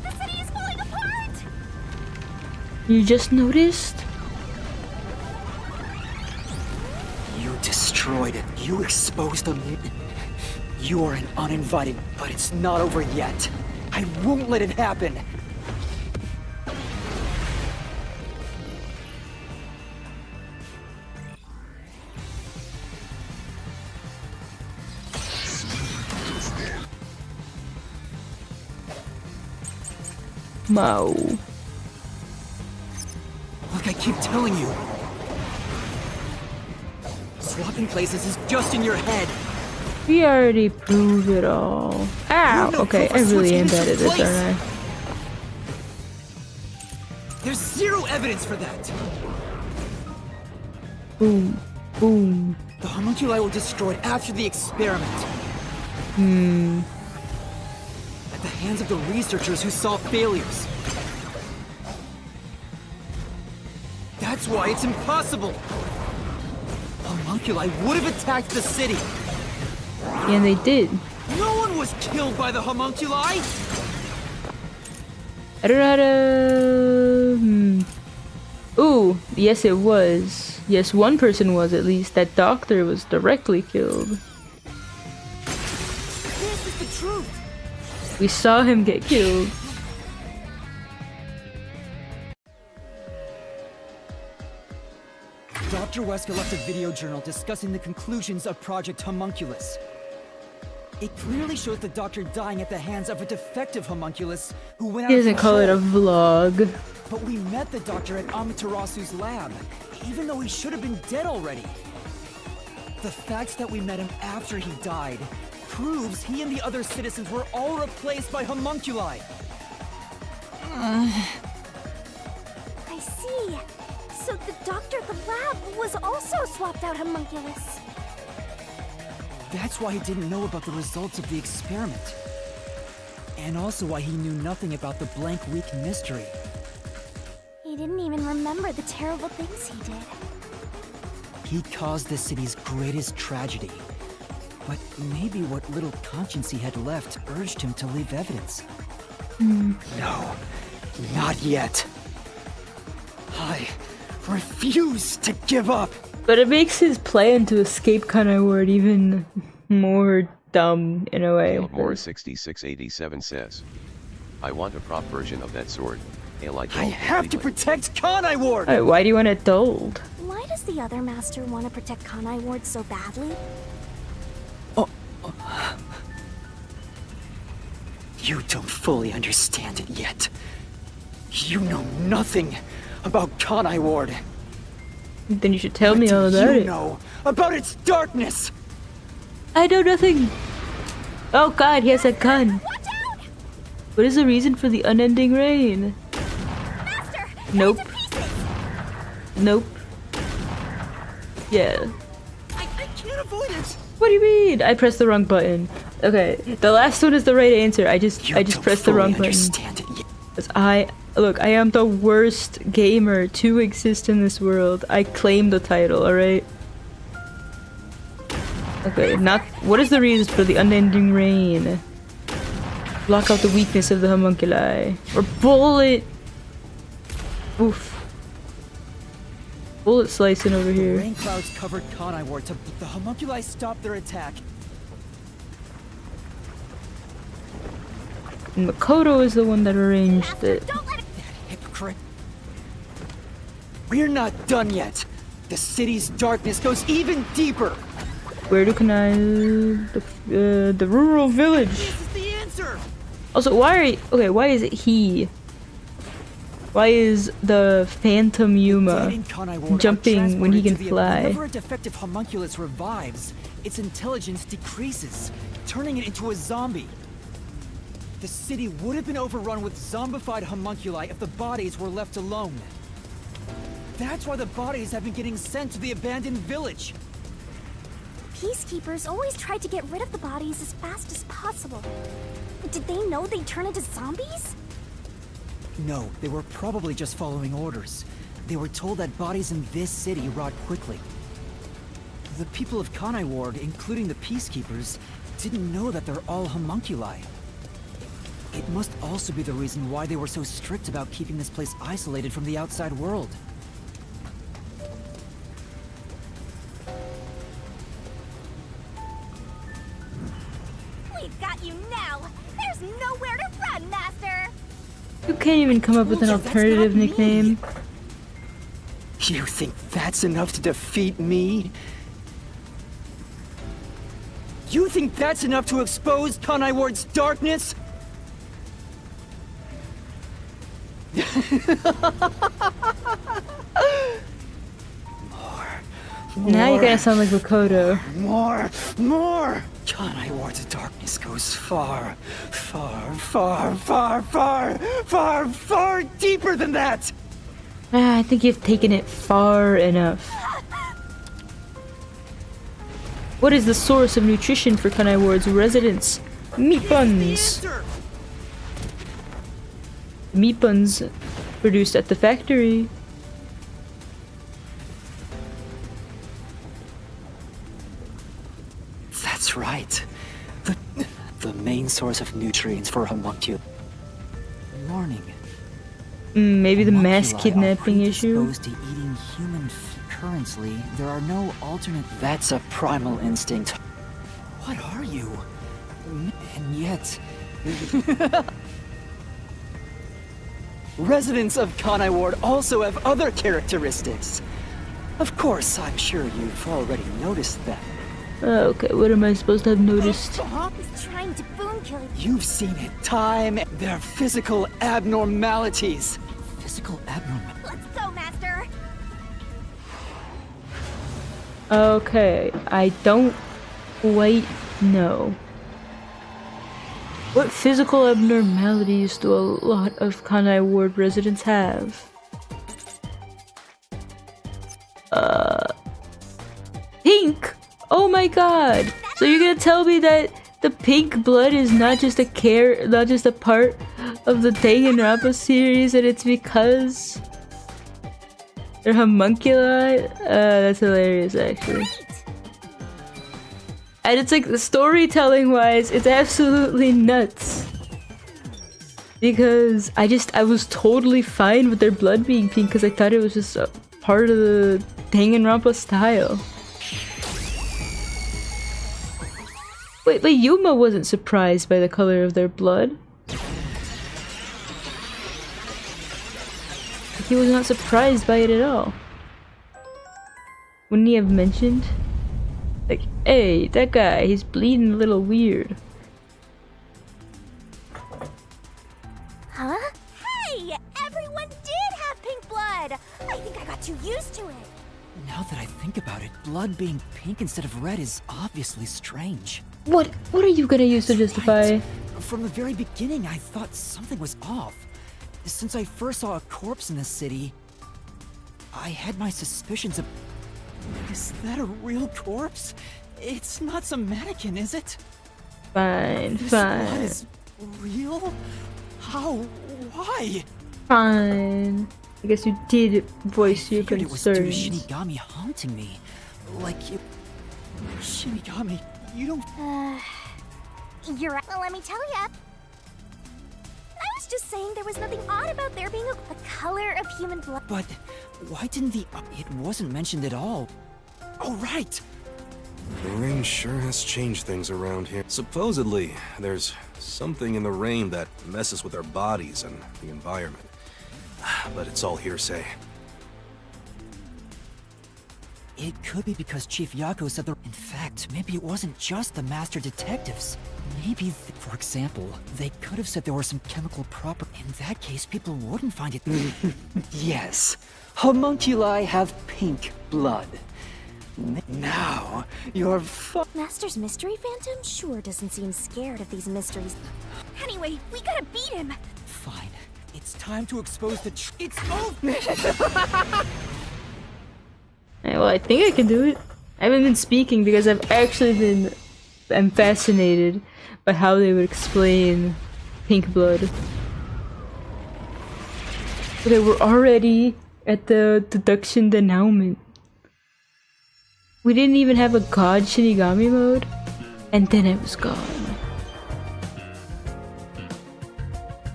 The city is falling apart! You just noticed? You destroyed it. You exposed them. You are an uninvited, but it's not over yet. I won't let it happen. Mao. Like I keep telling you. Swapping places is just in your head. We already proved it all. Ow! You know Okay, I proof of really am switching bad at into this, place. aren't I? There's zero evidence for that. Boom. Boom. The homunculi were destroyed after the experiment. At the hands of the researchers who saw failures. That's why it's impossible. Homunculi would have attacked the city. And they did. No one was killed by the homunculi. I don't know how to... Ooh, yes it was. Yes, one person was at least. That doctor was directly killed. This is the truth! We saw him get killed. Dr. Wesker left a video journal discussing the conclusions of Project Homunculus. It clearly shows the doctor dying at the hands of a defective homunculus who went out He of doesn't call it a control. vlog. But we met the doctor at Amaterasu's lab, even though he should have been dead already. The fact that we met him after he died proves he and the other citizens were all replaced by homunculi. I see. So the doctor at the lab was also swapped out homunculus. That's why he didn't know about the results of the experiment. And also why he knew nothing about the blank week mystery. He didn't even remember the terrible things he did. He caused the city's greatest tragedy. But maybe what little conscience he had left urged him to leave evidence. No, not yet. I refuse to give up. But it makes his plan to escape Kanai Ward even more dumb in a way. More 6687 says, I want a prop version of that sword. I have to protect Kanai Ward! Alright, why do you want it dulled? Why does the other master want to protect Kanai Ward so badly? You don't fully understand it yet. You know nothing about Kanai Ward. Then you should tell me all about it. Know about its darkness. I know nothing. Oh god, he has a gun. Watch out! What is the reason for the unending rain? Master! Nope. To pieces! Nope. Yeah. I can't avoid it. What do you mean? I pressed the wrong button. Okay, the last one is the right answer. I just pressed the wrong button. Understand it yet. 'Cause I am the worst gamer to exist in this world. I claim the title, alright? Okay, not what is the reason for the unending rain? Block out the weakness of the homunculi. Or bullet. Oof. Bullet slicing over here. Rain clouds covered Kanai Ward to the homunculi stopped their attack. And Makoto is the one that arranged it. Don't let it... Hypocrite. We're not done yet. The city's darkness goes even deeper. Where do can I... the rural village. This is the answer. Also, why is it he? Why is the Phantom Yuma jumping when he can fly? Whenever a defective homunculus revives, its intelligence decreases, turning it into a zombie. The city would have been overrun with zombified homunculi if the bodies were left alone. That's why the bodies have been getting sent to the abandoned village. Peacekeepers always tried to get rid of the bodies as fast as possible. Did they know they'd turn into zombies? No, they were probably just following orders. They were told that bodies in this city rot quickly. The people of Kanai Ward, including the Peacekeepers, didn't know that they're all homunculi. It must also be the reason why they were so strict about keeping this place isolated from the outside world. We've got you now! There's nowhere to run, Master! You can't even come up with an Told you, that's alternative not me. nickname. You think that's enough to defeat me? You think that's enough to expose Kanai Ward's darkness? Now you're gonna sound like Makoto. More! Kanai Ward's darkness goes far deeper than that! I think you've taken it far enough. What is the source of nutrition for Kanai Ward's residents? Meat buns. Meat buns produced at the factory. That's right. The main source of nutrients for homunculi. Morning. Maybe the mass Homunculi are kidnapping issue? predisposed to eating human currently. There are no alternate. That's a primal instinct. What are you? And yet. Residents of Conai Ward also have other characteristics. Of course, I'm sure you've already noticed them. Okay, what am I supposed to have noticed? He's trying to boom kill you. You've seen it time. Their physical abnormalities. Physical abnormalities? Let's go, Master. Okay, I don't quite know. What physical abnormalities do a lot of Conai Ward residents have? Pink! Oh my god! So you're gonna tell me that the pink blood is not just a part of the Danganronpa series, and it's because they're homunculi? That's hilarious, actually. And it's like, storytelling wise, it's absolutely nuts. Because I was totally fine with their blood being pink because I thought it was just a part of the Danganronpa style. Wait, Yuma wasn't surprised by the color of their blood. He was not surprised by it at all. Wouldn't he have mentioned? Like, hey, that guy, he's bleeding a little weird. Huh? Hey! Everyone did have pink blood! I think I got too used to it. Now that I think about it, blood being pink instead of red is obviously strange. What are you gonna use to justify? Right. From the very beginning, I thought something was off. Since I first saw a corpse in the city, I had my suspicions of... Is that a real corpse? It's not some mannequin, is it? Fine, This fine. blood is real? How? Why? Fine. I guess you did voice your Figured it was due to concerns. Shinigami haunting me. Like you... Shinigami, you don't... You're right. Well, let me tell ya. I was just saying there was nothing odd about there being the color of human blood. But why didn't the... It wasn't mentioned at all. Oh, right! The rain sure has changed things around here. Supposedly, there's something in the rain that messes with our bodies and the environment. But it's all hearsay. It could be because Chief Yako said the... In fact, maybe it wasn't just the master detectives. Maybe, for example, they could have said there were some chemical properties. In that case, people wouldn't find it... Yes. Homunculi have pink blood. Now, you're Master's mystery phantom sure doesn't seem scared of these mysteries. Anyway, we gotta beat him. Fine. It's time to expose the It's over! Well, I think I can do it. I haven't been speaking because I'm fascinated by how they would explain pink blood. But they were already at the deduction denouement. We didn't even have a god Shinigami mode, and then it was gone.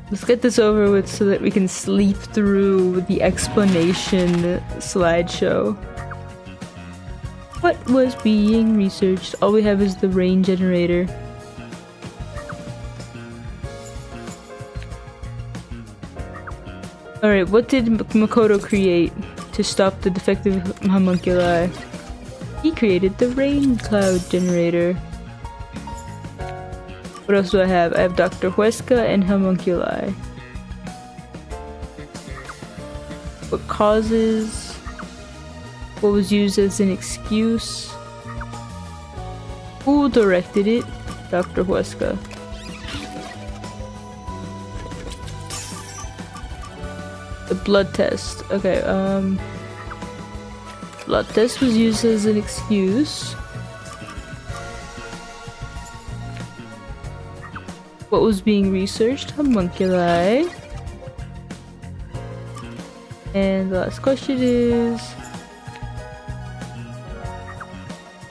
Let's get this over with so that we can sleep through the explanation slideshow. What was being researched? All we have is the rain generator. Alright, what did Makoto create to stop the defective homunculi? He created the rain cloud generator. What else do I have? I have Dr. Huesca and homunculi. What causes? What was used as an excuse? Who directed it? Dr. Huesca. The blood test. Okay, blood test was used as an excuse. What was being researched? Homunculi. And the last question is...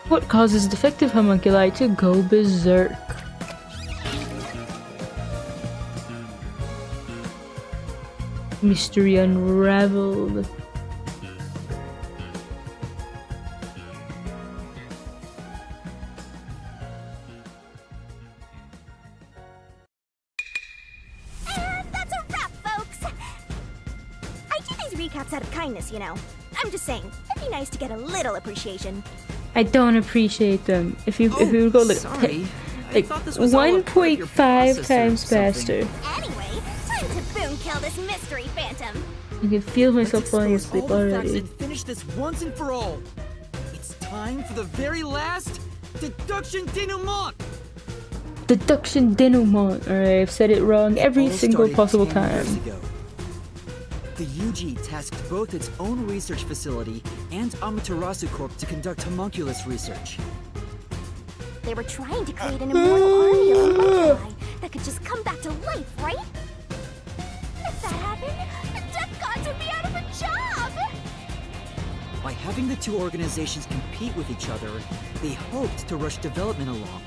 what causes defective homunculi to go berserk? Mystery unraveled. And that's a wrap, folks! I do these recaps out of kindness, you know. I'm just saying, it'd be nice to get a little appreciation. I don't appreciate them. If you go like, sorry. like 1.5 times faster. Anyway, time to boom kill this mystery phantom. I can feel myself falling Let's asleep expose all the facts already. and finish this once and for all. It's time for the very last deduction denouement. Deduction denouement. Alright, I've said it wrong every All single started possible 10 years time. ago. The UG tasked both its own research facility and Amaterasu Corp to conduct homunculus research. They were trying to create an immortal army of homunculi that could just come back to life, right? If that happened, the death gods would be out of a job! By having the two organizations compete with each other, they hoped to rush development along.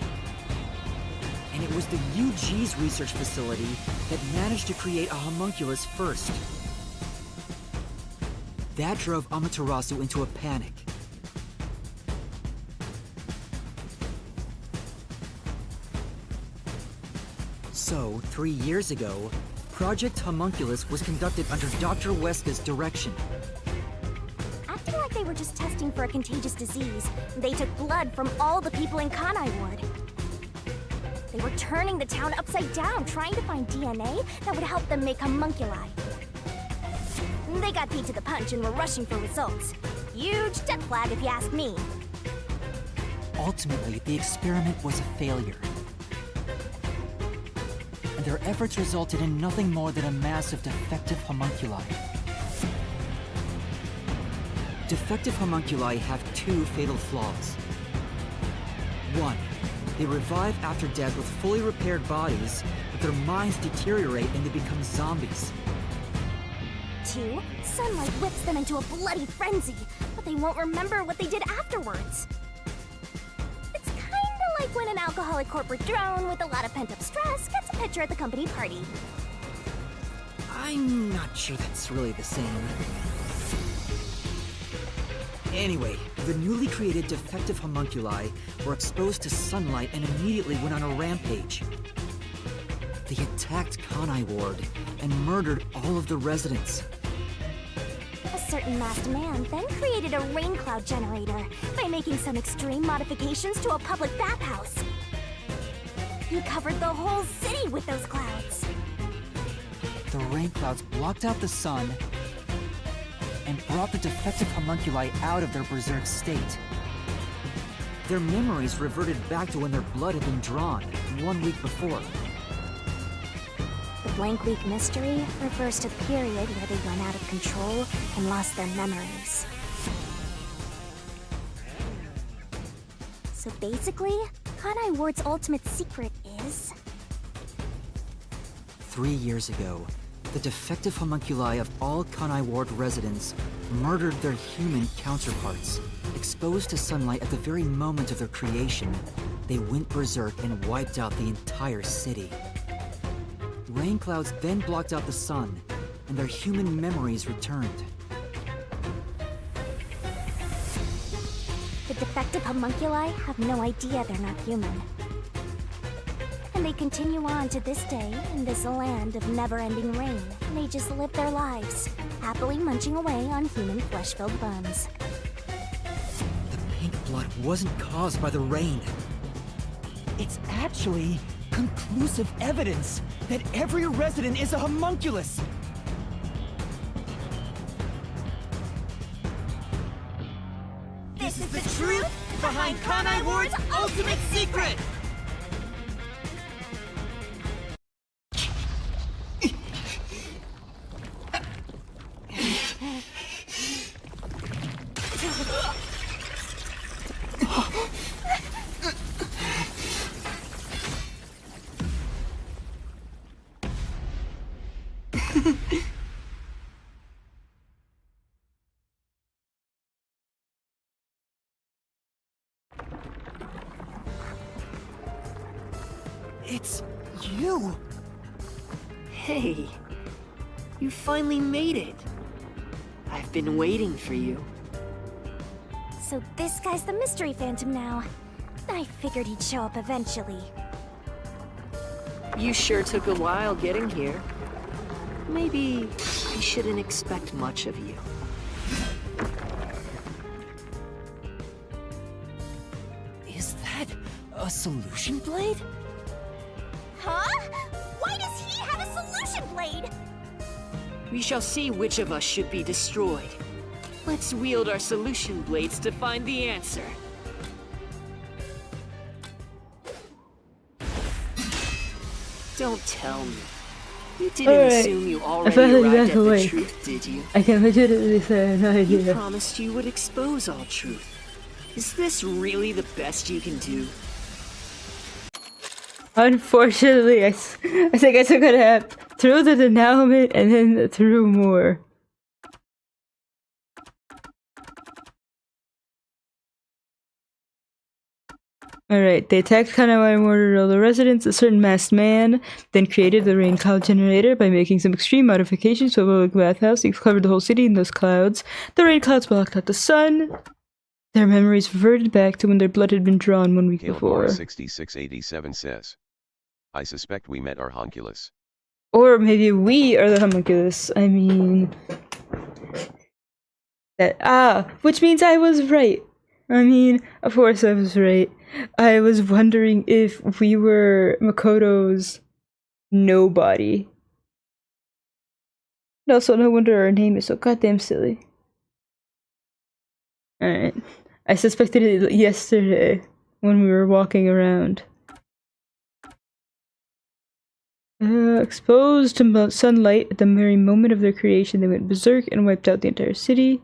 And it was the UG's research facility that managed to create a homunculus first. That drove Amaterasu into a panic. So, 3 years ago, Project Homunculus was conducted under Dr. Weska's direction. Acting like they were just testing for a contagious disease, they took blood from all the people in Kanai Ward. They were turning the town upside down, trying to find DNA that would help them make homunculi. They got beat to the punch and were rushing for results. Huge death flag if you ask me. Ultimately, the experiment was a failure. And their efforts resulted in nothing more than a mass of defective homunculi. Defective homunculi have two fatal flaws. One, they revive after death with fully repaired bodies, but their minds deteriorate and they become zombies. 2, sunlight whips them into a bloody frenzy, but they won't remember what they did afterwards. It's kinda like when an alcoholic corporate drone with a lot of pent-up stress gets a picture at the company party. I'm not sure that's really the same. Anyway, the newly created defective homunculi were exposed to sunlight and immediately went on a rampage. They attacked Kanai Ward and murdered all of the residents. A certain masked man then created a rain cloud generator by making some extreme modifications to a public bathhouse. He covered the whole city with those clouds. The rain clouds blocked out the sun and brought the defective homunculi out of their berserk state. Their memories reverted back to when their blood had been drawn 1 week before. The blank week mystery refers to the period where they went out of control and lost their memories. So basically, Kanai Ward's ultimate secret is... 3 years ago, the defective homunculi of all Kanai Ward residents murdered their human counterparts. Exposed to sunlight at the very moment of their creation, they went berserk and wiped out the entire city. Rain clouds then blocked out the sun, and their human memories returned. The defective homunculi have no idea they're not human. And they continue on to this day in this land of never-ending rain. They just live their lives, happily munching away on human flesh-filled buns. The pink blood wasn't caused by the rain. It's actually conclusive evidence that every resident is a homunculus. This is the Truth behind Kanai Ward's ultimate secret! It's you! Hey, You finally made it. I've been waiting for you. So this guy's the mystery phantom now. I figured he'd show up eventually. You sure took a while getting here. Maybe I shouldn't expect much of you. Is that a solution blade? Huh? Why does he have a solution blade? We shall see which of us should be destroyed. Let's wield our solution blades to find the answer. Don't tell me. You didn't Alright. assume you I already finally arrived back at the awake. truth, did you? I can legitimately say I have no You idea. promised you would expose all truth. Is this really the best you can do? Unfortunately, I think I took a nap through the denouement and then through more. Alright, they attacked Kanawa and murdered all the residents. A certain masked man then created the rain cloud generator by making some extreme modifications to a public bathhouse. He covered the whole city in those clouds. The rain clouds blocked out the sun. Their memories reverted back to when their blood had been drawn 1 week before. 6687 says, I suspect we met our honculus. Or maybe we are the homunculus. I mean... which means I was right. I mean, of course I was right. I was wondering if we were Makoto's nobody. And also, no wonder our name is so goddamn silly. Alright. I suspected it yesterday when we were walking around. Exposed to sunlight at the very moment of their creation, they went berserk and wiped out the entire city.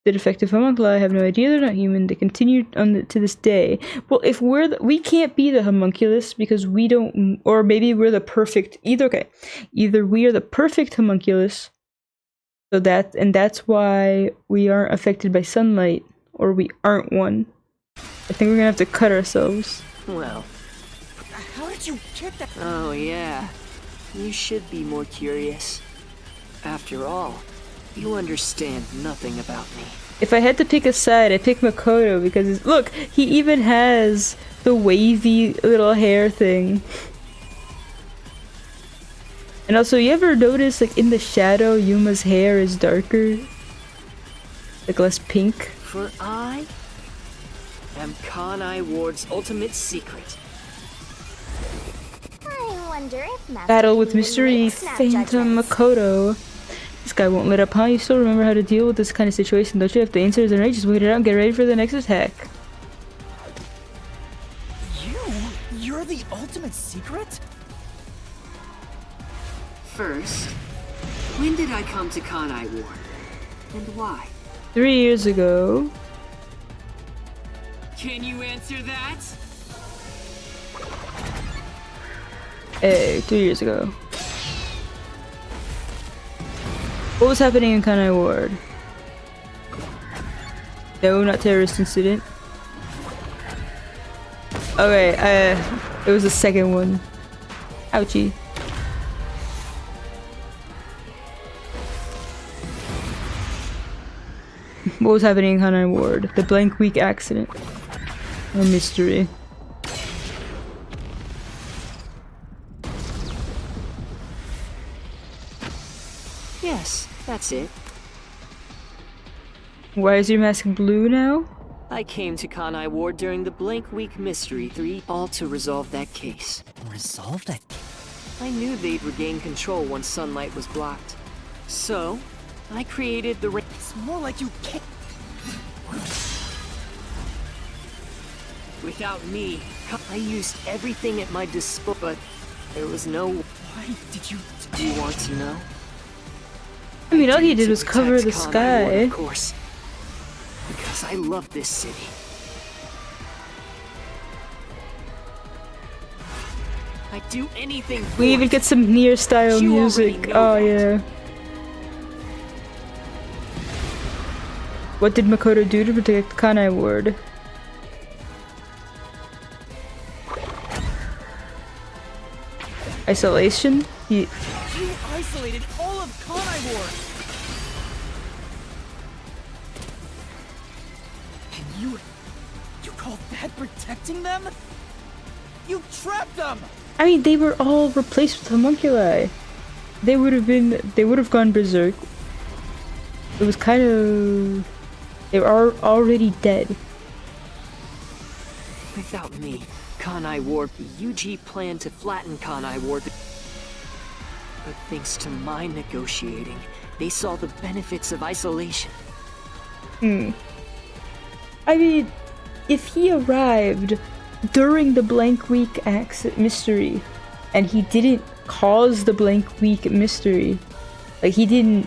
The defective homunculi, I have no idea, they're not human. They continued on to this day. Well, if we can't be the homunculus because we don't, or maybe we're the perfect, either we are the perfect homunculus, so that's why we aren't affected by sunlight, or we aren't one. I think we're gonna have to cut ourselves. Well. How did you get that? Oh yeah. You should be more curious. After all, you understand nothing about me. If I had to pick a side, I'd pick Makoto because look, he even has the wavy little hair thing. And also, you ever notice like in the shadow, Yuma's hair is darker? Like less pink? For I am Kanai Ward's ultimate secret. I wonder if Master Battle with P mystery makes snap Phantom judgments. Makoto. This guy won't let up, huh? You still remember how to deal with this kind of situation, don't you? If the answer is right, just wait it out and get ready for the next attack. You're the ultimate secret? First, when did I come to Kanai Ward? And why? 3 years ago. Can you answer that? Hey, 3 years ago. What was happening in Kanai Ward? No, not terrorist incident. Okay, it was the second one. Ouchie. What was happening in Kanai Ward? The blank week accident. A mystery. Yes, that's it. Why is your mask blue now? I came to Kanai Ward during the Blank Week Mystery 3, all to resolve that case. Resolve that. I knew they'd regain control once sunlight was blocked. So, I created the It's more like you can't. Without me, I used everything at my disposal, but there was no... Why did you? Do you want to know? I mean, all he did To was cover protect the Kanai Ward, sky. of course. Because I love this city. I'd do anything for We even it. get some near style You already music. know Oh that. yeah. What did Makoto do to protect Kanai Ward? Isolation? You are isolated all of Conai Ward! And you call that protecting them? You trapped them! I mean, they were all replaced with homunculi. They would have gone berserk. It was kind of... They were already dead. Without me, Conai Ward, UG planned to flatten Conai Ward. But thanks to my negotiating, they saw the benefits of isolation. I mean, if he arrived during the blank week mystery, and he didn't cause the blank week mystery, like he didn't,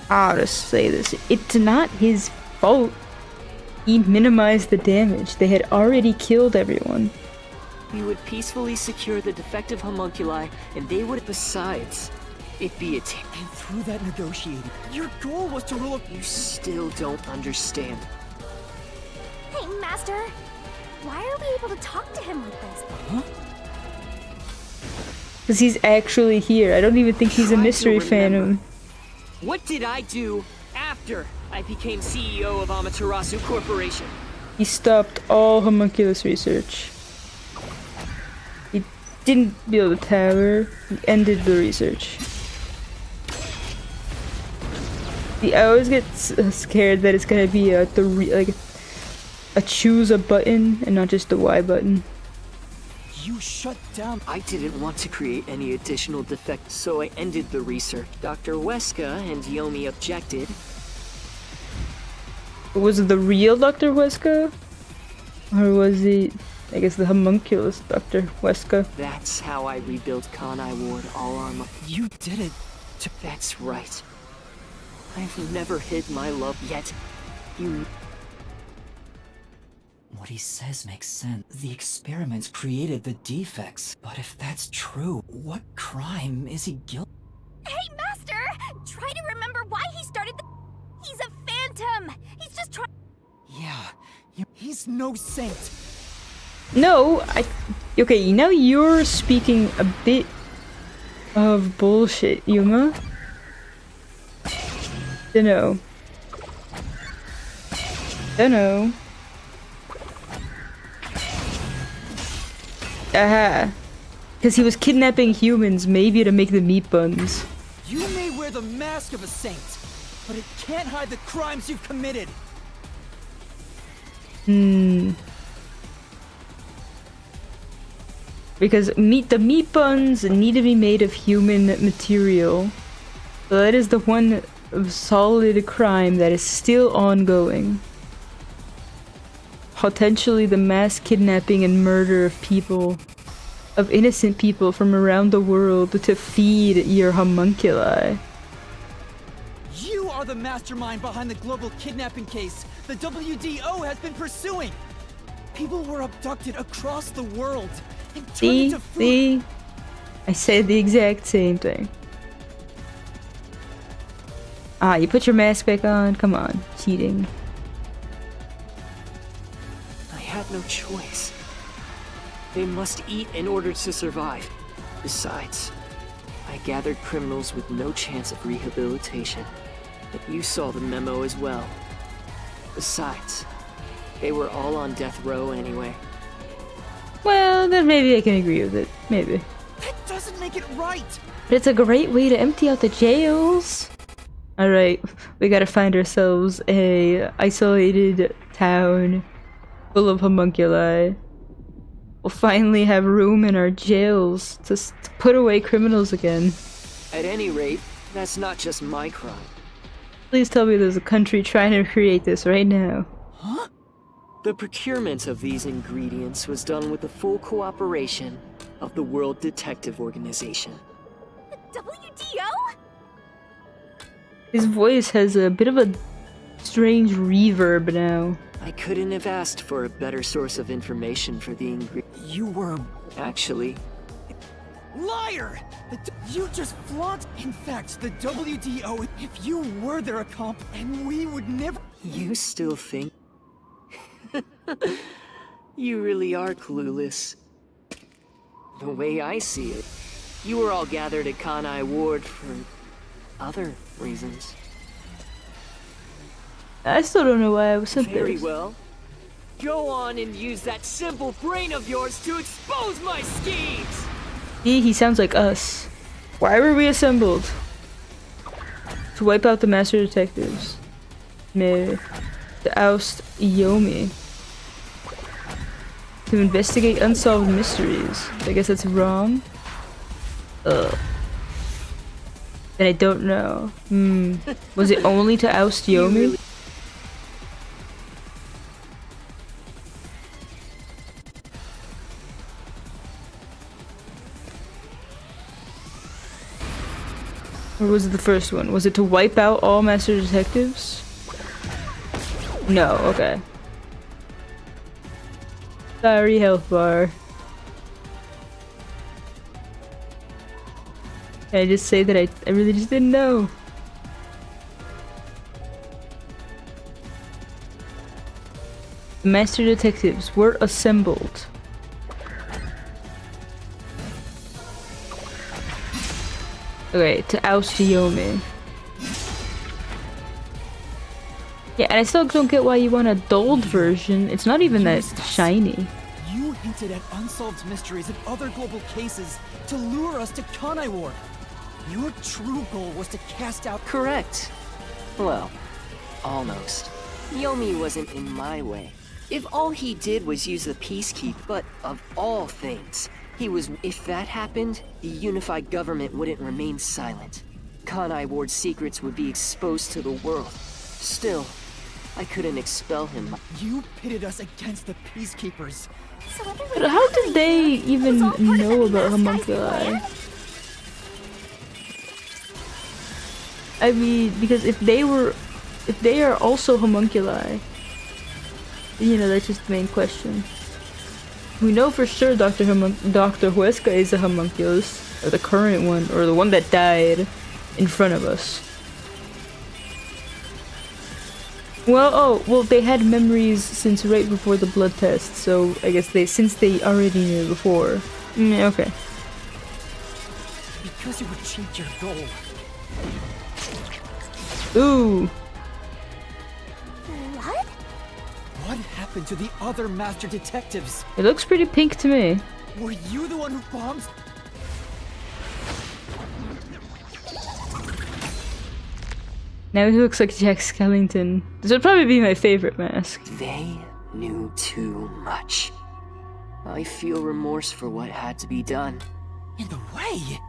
how to say this, it's not his fault. He minimized the damage. They had already killed everyone. We would peacefully secure the defective homunculi, and they would, besides, it be a team. And through that negotiating, your goal was to rule up. You still don't understand. Hey, Master! Why are we able to talk to him like this? Huh? Because he's actually here. I don't even think he's a Try to mystery phantom. remember. What did I do after I became CEO of Amaterasu Corporation? He stopped all homunculus research. He didn't build a tower. He ended the research. See, I always get scared that it's gonna be a choose a button and not just the Y button. You shut down. I didn't want to create any additional defects, so I ended the research. Dr. Weska and Yomi objected. Was it the real Dr. Weska? Or was it, I guess, the homunculus Dr. Weska? That's how I rebuilt Conai Ward all on my... You did it. That's right. I've never hid my love yet. You... What he says makes sense. The experiments created the defects. But if that's true, what crime is he guilty? Hey, Master! Try to remember why he started the... He's a phantom! He's just trying... Yeah, he's no saint. No, okay, now you're speaking a bit of bullshit, Yuma. Dunno. Aha. Because he was kidnapping humans, maybe to make the meat buns. You may wear the mask of a saint, but it can't hide the crimes you've committed. Because the meat buns need to be made of human material. So that is the one solid crime that is still ongoing. Potentially the mass kidnapping and murder of people, of innocent people from around the world to feed your homunculi. You are the mastermind behind the global kidnapping case the WDO has been pursuing. People were abducted across the world and turned into food. See? I said the exact same thing. Ah, you put your mask back on? Come on, cheating. I had no choice. They must eat in order to survive. Besides, I gathered criminals with no chance of rehabilitation. But you saw the memo as well. Besides, they were all on death row anyway. Well, then maybe I can agree with it. Maybe. That doesn't make it right. But it's a great way to empty out the jails. Alright, we gotta find ourselves a isolated town full of homunculi. We'll finally have room in our jails to put away criminals again. At any rate, that's not just my crime. Please tell me there's a country trying to create this right now. Huh? The procurement of these ingredients was done with the full cooperation of the World Detective Organization. The WDO? His voice has a bit of a strange reverb now. I couldn't have asked for a better source of information for the ingredients. You were... Actually, Liar! You just flaunt. In fact, the WDO, if you were their accomplice, and we would never... you still think... You really are clueless. The way I see it, you were all gathered at Kanai Ward for other reasons. I still don't know why I was sent there. Very well. Go on and use that simple brain of yours to expose my schemes! He sounds like us. Why were we assembled? To wipe out the Master Detectives. Meh. To oust Yomi. To investigate unsolved mysteries. I guess that's wrong. And I don't know. Was it only to oust Yomi? Or was it the first one? Was it to wipe out all Master Detectives? No, okay. Sorry, health bar. Can I just say that I really just didn't know? The Master Detectives were assembled. Okay, to oust Yomi. Yeah, and I still don't get why you want a dulled version. It's not even that shiny. You hinted at unsolved mysteries and other global cases to lure us to Kanai Ward. Your true goal was to cast out— Correct. Well, almost. Yomi wasn't in my way. If all he did was use the Peacekeep, but of all things, if that happened, the unified government wouldn't remain silent. Kanai Ward's secrets would be exposed to the world. Still, I couldn't expel him. You pitted us against the Peacekeepers. So But how did they even know about homunculi? I mean, because if they are also homunculi, you know, that's just the main question. We know for sure Dr. Huesca is a homunculus, or the current one, or the one that died in front of us. Well, they had memories since right before the blood test, so I guess since they already knew before. Okay. Because you achieved your goal. Ooh. What? What happened to the other Master Detectives? It looks pretty pink to me. Were you the one who bombed? Now he looks like Jack Skellington. This would probably be my favorite mask. They knew too much. I feel remorse for what had to be done. In the way?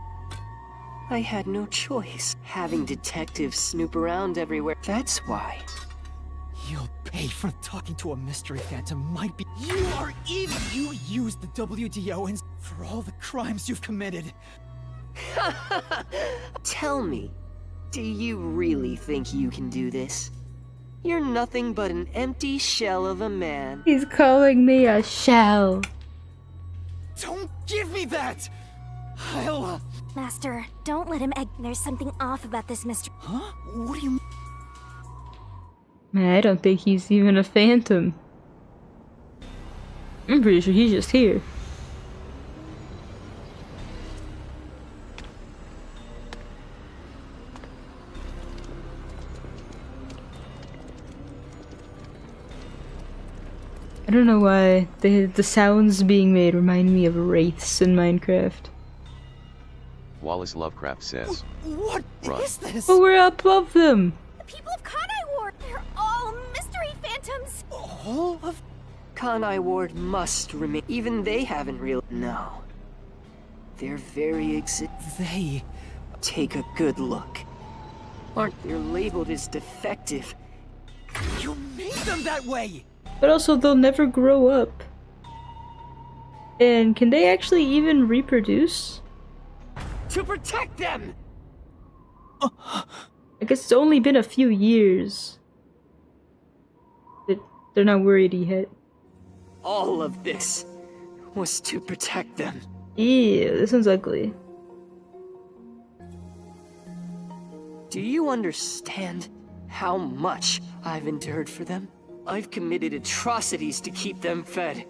I had no choice. Having detectives snoop around everywhere. That's why. You'll pay for talking to a mystery phantom might be— You are evil! You used the WDO and for all the crimes you've committed. Tell me, do you really think you can do this? You're nothing but an empty shell of a man. He's calling me a shell. Don't give me that! I'll— Master, don't let him There's something off about this mystery. Huh? What do you— Man, I don't think he's even a phantom. I'm pretty sure he's just here. I don't know why the sounds being made remind me of wraiths in Minecraft. Wallace Lovecraft says. What Run. is this? But we're above them! The people of Kanai Ward, they're all mystery phantoms. All of— Kanai Ward must remain. Even they haven't real. No. Their very They— Take a good look. Aren't they labeled as defective? You made them that way! But also, they'll never grow up. And can they actually even reproduce? To protect them! I guess it's only been a few years. They're not worried yet. All of this was to protect them. Ew, this one's ugly. Do you understand how much I've endured for them? I've committed atrocities to keep them fed.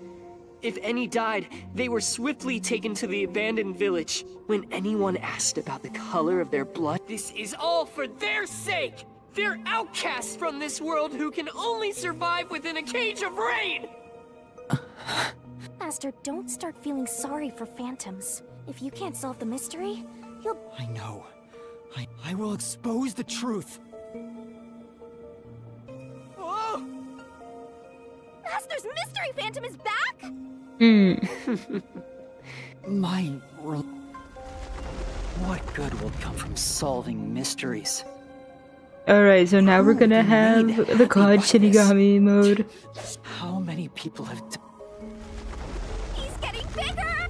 If any died, they were swiftly taken to the abandoned village. When anyone asked about the color of their blood, this is all for their sake! They're outcasts from this world who can only survive within a cage of rain! Master, don't start feeling sorry for phantoms. If you can't solve the mystery, you'll... I know. I will expose the truth. Oh! Master's mystery phantom is back? What good will come from solving mysteries? Alright, so now we're gonna have the God Shinigami mode. How many people have He's getting bigger!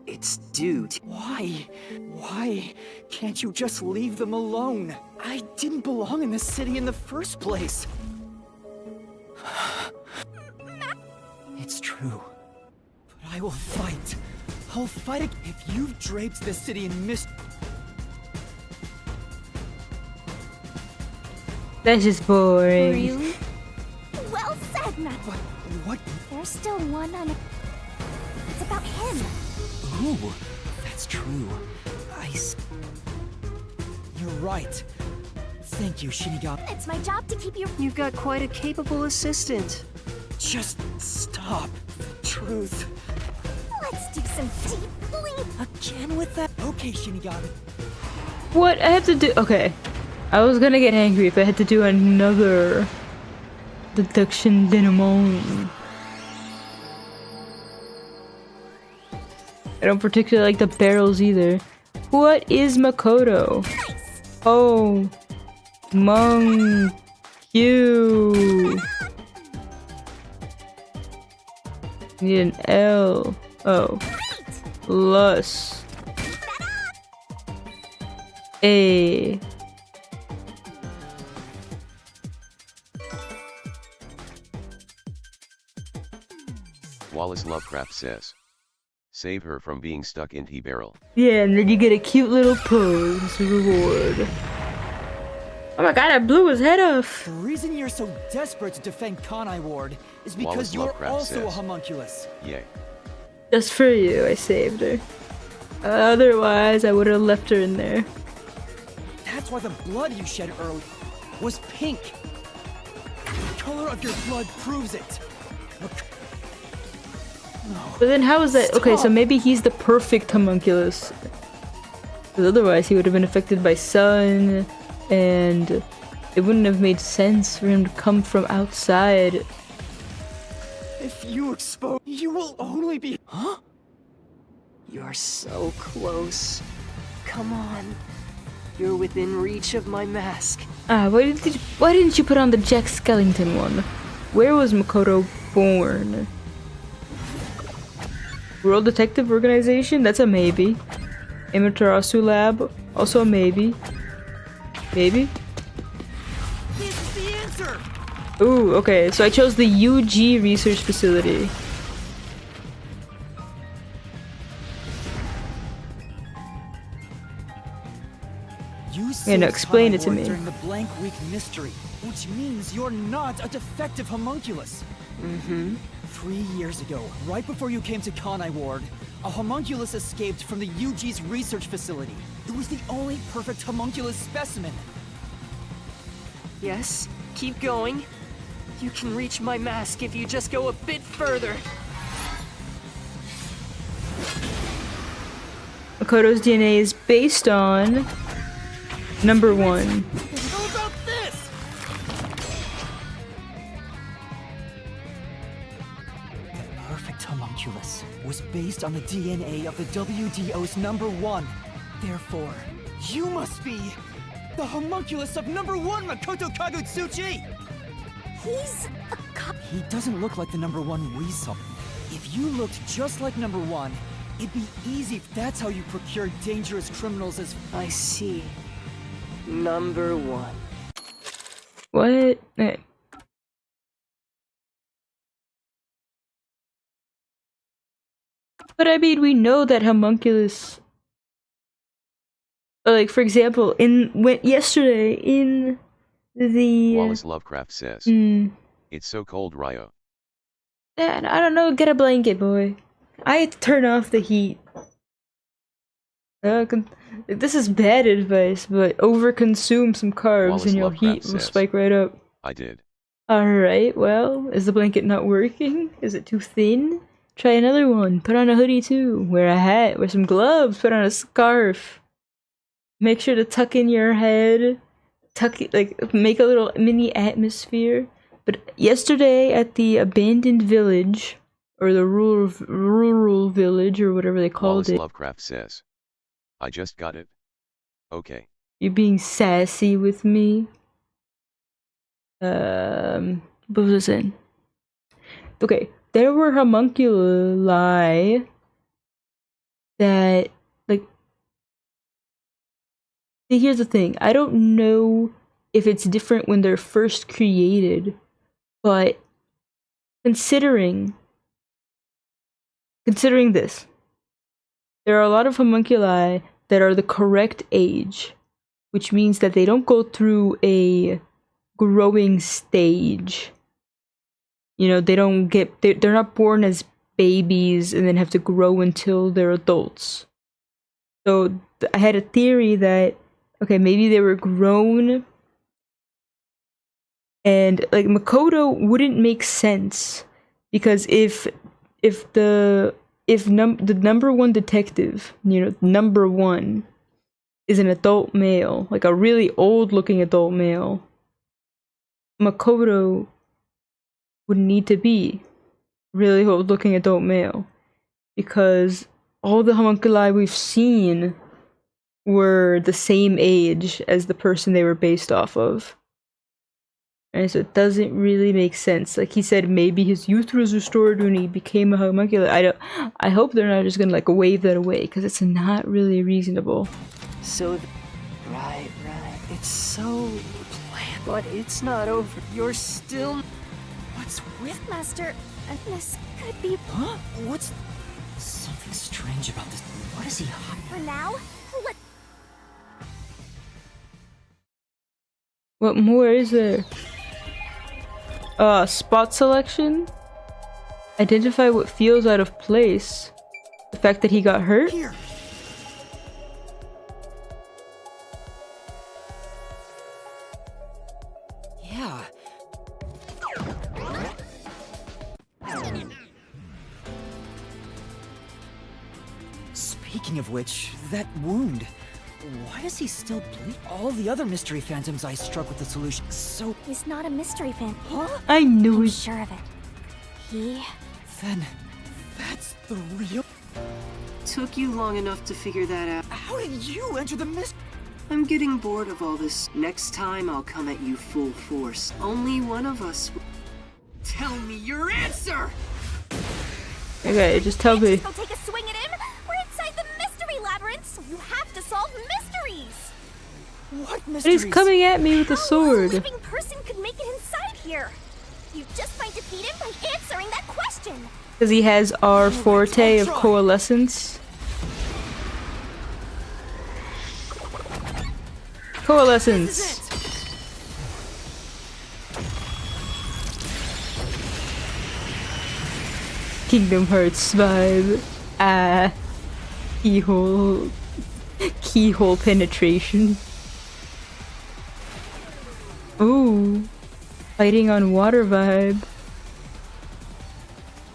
It's dude. Why? Why can't you just leave them alone? I didn't belong in this city in the first place. It's true. But I will fight. I'll fight it if you've draped the city in mist. That's just boring. Really? Well said, Matt. What? There's still one on... It's about him. Ooh, that's true. You're right. Thank you, Shinigami. It's my job to keep you... You've got quite a capable assistant. Just stop. Truth. Let's do some deep clean... Again with that? Okay, Shinigami. What? I have to do... Okay. I was gonna get angry if I had to do another deduction denouement. I don't particularly like the barrels either. What is Makoto? Oh. Monk. You. Need an L. Oh. Lus. A. Wallace Lovecraft says. Save her from being stuck in T-barrel. Yeah, and then you get a cute little pose as a reward. Oh my god, I blew his head off! The reason you're so desperate to defend Kanai Ward is because Wallace you're Lovecraft also a says. homunculus. Yay. Just for you, I saved her. Otherwise, I would have left her in there. That's why the blood you shed earlier was pink. The color of your blood proves it. But then how is that? Okay, so maybe he's the perfect homunculus. Because otherwise he would have been affected by sun, and it wouldn't have made sense for him to come from outside. If you expose, you will only be... Huh? You're so close. Come on. You're within reach of my mask. Ah, why didn't you put on the Jack Skellington one? Where was Makoto born? World Detective Organization? That's a maybe. Amaterasu Lab? Also a maybe. Maybe? This is the answer! Ooh, okay, so I chose the UG Research Facility. You Yeah, no, saved explain it Kanai to Ward me. during the Blank Week mystery, which means you're not a defective homunculus. Mm-hmm. 3 years ago, right before you came to Kanai Ward, a homunculus escaped from the UG's research facility. It was the only perfect homunculus specimen. Yes, keep going. You can reach my mask if you just go a bit further. Makoto's DNA is based on number 1. How about this? The perfect homunculus was based on the DNA of the WDO's number 1. Therefore, you must be the homunculus of number 1 Makoto Kagutsuchi! He's a cop. He doesn't look like the number 1 we saw. If you looked just like number 1, it'd be easy if that's how you procure dangerous criminals as... I see. Number 1. What? Eh. But I mean, we know that homunculus. Like, for example, yesterday in the. Wallace Lovecraft says. Mm, It's so cold, Ryo. I don't know, get a blanket, boy. I had to turn off the heat. This is bad advice, but overconsume some carbs Wallace and your Lovecraft heat will says, spike right up. I did. Alright, well, is the blanket not working? Is it too thin? Try another one. Put on a hoodie too. Wear a hat. Wear some gloves. Put on a scarf. Make sure to tuck in your head. Tuck it, like, make a little mini atmosphere. But yesterday at the abandoned village, or the rural village, or whatever they called Wallace it. Lovecraft says, I just got it. Okay. You're being sassy with me. What was I saying? Okay, there were homunculi that, like, see, here's the thing. I don't know if it's different when they're first created, but considering this, there are a lot of homunculi that are the correct age, which means that they don't go through a growing stage. You know, they're not born as babies and then have to grow until they're adults. So I had a theory that, okay, maybe they were grown, and like Makoto wouldn't make sense, because if the number one detective, you know, number one, is an adult male, like a really old looking adult male, Makoto would need to be really old looking adult male, because all the homunculi we've seen were the same age as the person they were based off of. And so it doesn't really make sense. Like he said, maybe his youth was restored when he became a homunculus. I hope they're not just gonna like wave that away, because it's not really reasonable. So, right. It's so bland, but it's not over. You're still. What's with? Master, this could be. Huh? What's something strange about this? What is he hiding? For now, let. What more is there? Spot selection? Identify what feels out of place. The fact that he got hurt? Here. Yeah. Speaking of which, that wound. Why does he still bleed? All the other mystery phantoms I struck with the solution. So He's not a mystery fan. Huh? I knew I'm it. sure of it. He. then, that's the real. Took you long enough to figure that out. How did you enter the mystery? I'm getting bored of all this. Next time I'll come at you full force. Only one of us. Tell me your answer! Okay, just tell me. Just go take a swing at him. We're inside the mystery labyrinth, so you have to solve mysteries. What And mysteries? he's coming at me with a How sword. a living person could make it inside here? You just might defeat him by answering that question. Because he has our forte of coalescence. Coalescence. Kingdom Hearts vibe. Keyhole penetration. Ooh. Fighting on water vibe.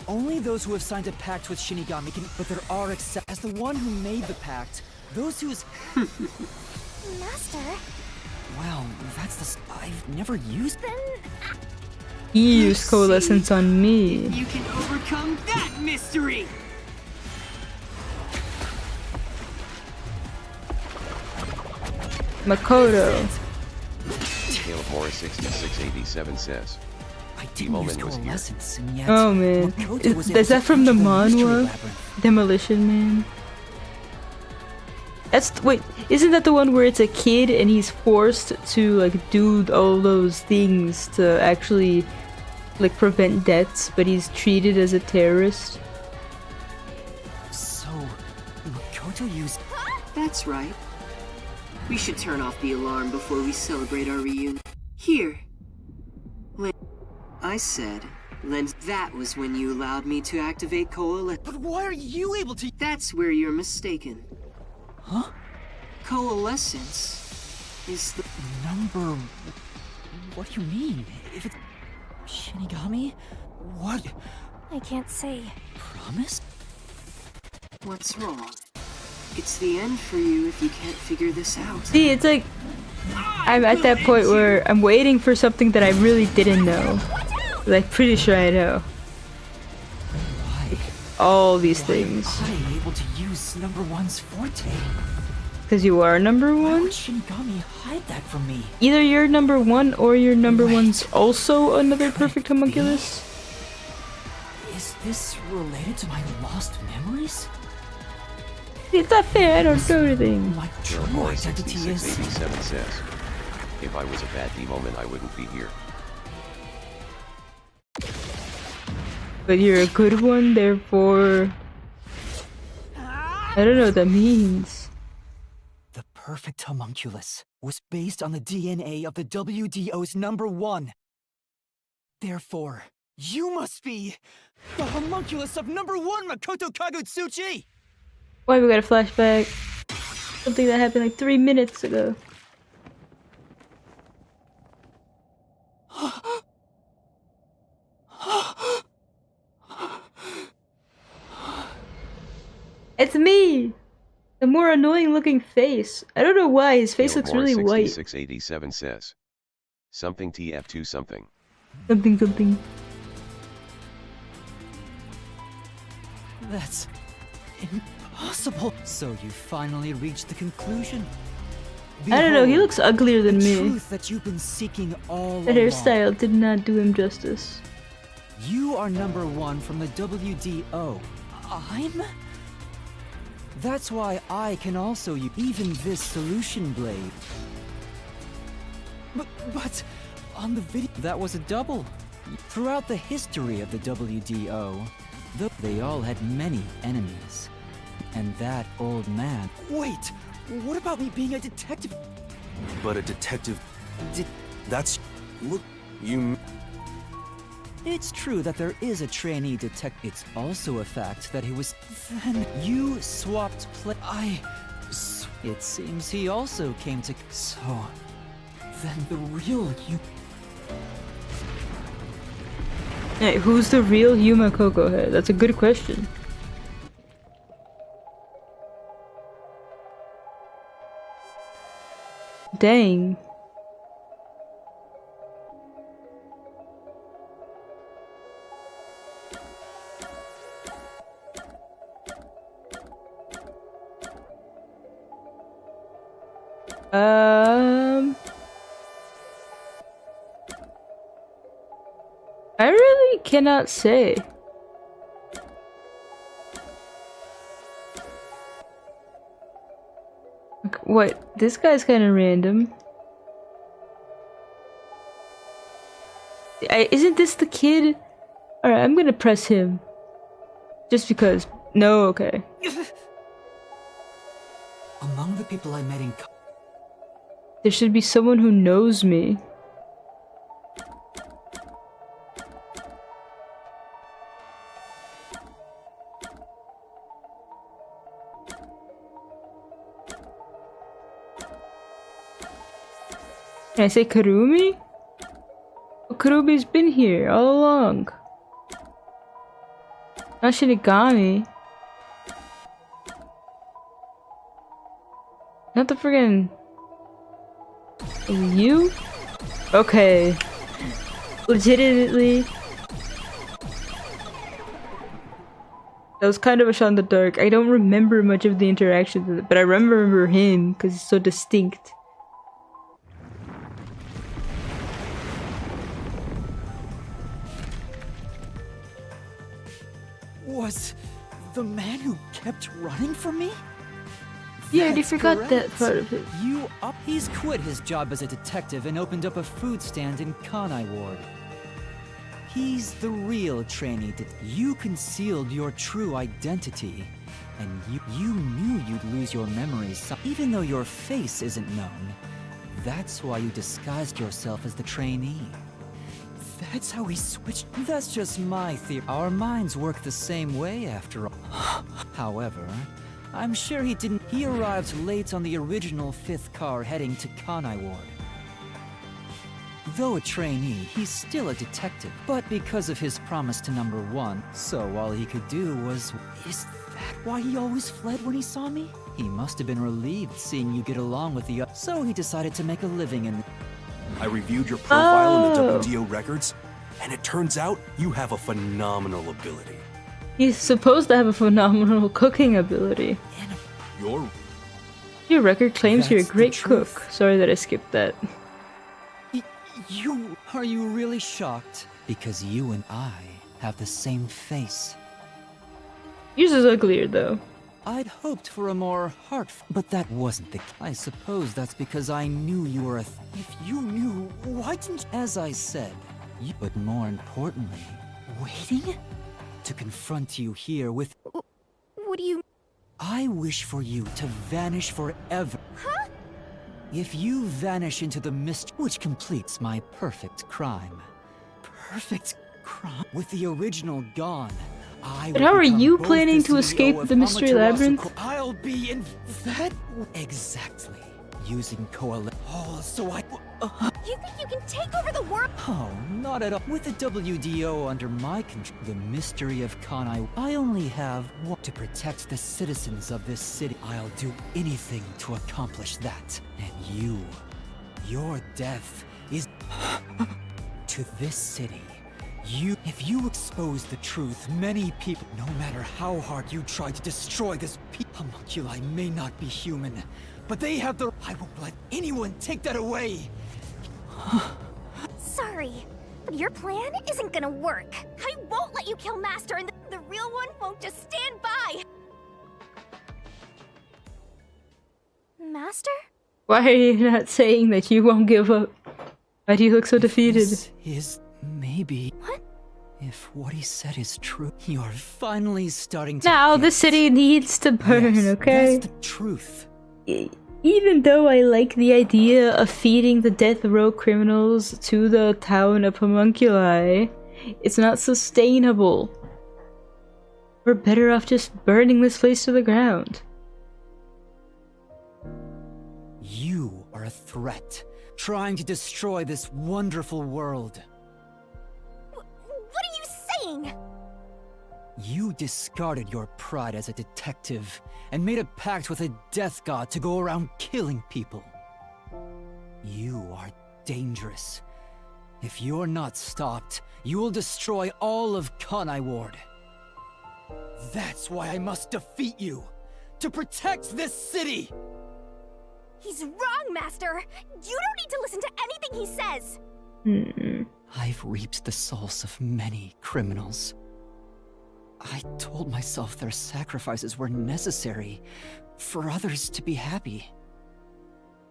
Only those who have signed a pact with Shinigami can, but there are exceptions. As the one who made the pact, those whose. Master, Well, that's I've never used. then He used coalescence on me. You can overcome that mystery! Makoto. Caleb Morris 6687 says, I didn't use Moment was here. coalescence, and yet. Oh man. Makoto was able Is that to from the enter mystery manhwa? labyrinth. Demolition Man? Wait, isn't that the one where it's a kid and he's forced to like do all those things to actually like prevent deaths, but he's treated as a terrorist? So, Makoto used. That's right. We should turn off the alarm before we celebrate our reunion. Here. I said, Lens, that was when you allowed me to activate Coalescence. But why are you able to? That's where you're mistaken. Huh? Coalescence is the... Number... What do you mean? If it's... Shinigami? What? I can't say. Promise? What's wrong? It's the end for you if you can't figure this out. See, it's like I'm at that point where I'm waiting for something that I really didn't know. Like, pretty sure I know Why? all these Why things. am I able to use number one's forte? Because you are number Why one? would Shinigami hide that from me? Either you're number one or your number Wait. one's also another perfect homunculus. Is this related to my lost memories? It's not fair, I don't know anything. My true identity is... 6687 says, if I was a bad D-moment I wouldn't be here. But you're a good one, therefore... I don't know what that means. The perfect homunculus was based on the DNA of the WDO's number one. Therefore, you must be the homunculus of number one, Makoto Kagutsuchi! Why we got a flashback? Something that happened like 3 minutes ago. It's me! The more annoying looking face. I don't know why, his face looks really white. 6687 says, something TF2 something. Something something. That's impossible. So you finally reached the conclusion. I don't know, he Behold, looks uglier than the me. truth that you've been seeking all The along. hairstyle did not do him justice. You are number one from the WDO. I'm? That's why I can also use even this solution blade. But on the video, that was a double. Throughout the history of the WDO, they all had many enemies. And that old man... Wait! What about me being a detective? But a detective... That's... Look, you... It's true that there is a trainee detective. It's also a fact that he was... Then you swapped It seems he also came to... So... Then the real you... Hey, who's the real Yuma Coco Head? That's a good question. Dang. I really cannot say. What? This guy's kind of random. Isn't this the kid? Alright, I'm gonna press him. Just because. No, okay. Among the people I met in... There should be someone who knows me. Can I say Karumi? Oh, Karumi's been here all along. Not Shinigami. Not the friggin'... You? Okay. Legitimately. That was kind of a shot in the dark. I don't remember much of the interactions, but I remember him because he's so distinct. Was the man who kept running from me? Yeah, I already That's forgot correct. that part of it. He's quit his job as a detective and opened up a food stand in Kanai Ward. He's the real trainee you concealed your true identity, and you knew you'd lose your memories even though your face isn't known. That's why you disguised yourself as the trainee. That's how he switched. That's just my theory. Our minds work the same way after all. However, I'm sure he didn't. He arrived late on the original 5th car heading to Kanai Ward. Though a trainee, he's still a detective. But because of his promise to number 1, so all he could do was... Is that why he always fled when he saw me? He must have been relieved seeing you get along with the... So he decided to make a living in... I reviewed your profile in the WDO records, and it turns out you have a phenomenal ability. He's supposed to have a phenomenal cooking ability. Your record claims you're a great cook. Sorry that I skipped that. Are you really shocked? Because you and I have the same face. Yours is uglier though. I'd hoped for a more but that wasn't the... I suppose that's because I knew you were a... If you knew, why didn't... As I said, but more importantly, waiting? To confront you here with... What do you... I wish for you to vanish forever. Huh? If you vanish into the mist, which completes my perfect crime. Perfect crime? With the original gone, But how are you planning to escape the mystery labyrinth? I'll be in that exactly using Oh, so I. You think you can take over the world? Oh, not at all. With the WDO under my control, the mystery of Kanai, I only have one to protect the citizens of this city. I'll do anything to accomplish that. And your death is to this city. If you expose the truth, many people, no matter how hard you try to destroy this homunculi may not be human, but they have the... I won't let anyone take that away! Sorry, but your plan isn't gonna work. I won't let you kill Master, and the real one won't just stand by! Master? Why are you not saying that you won't give up? Why do you look so defeated? This is maybe... What? If what he said is true, you're finally starting to... Now the city needs to burn, Yes, okay? that's the truth. Even though I like the idea of feeding the death row criminals to the town of homunculi, it's not sustainable. We're better off just burning this place to the ground. You are a threat, trying to destroy this wonderful world. What are you saying? You discarded your pride as a detective and made a pact with a death god to go around killing people. You are dangerous. If you're not stopped, you will destroy all of Kanai Ward. That's why I must defeat you, to protect this city! He's wrong, Master! You don't need to listen to anything he says! I've reaped the souls of many criminals. I told myself their sacrifices were necessary for others to be happy.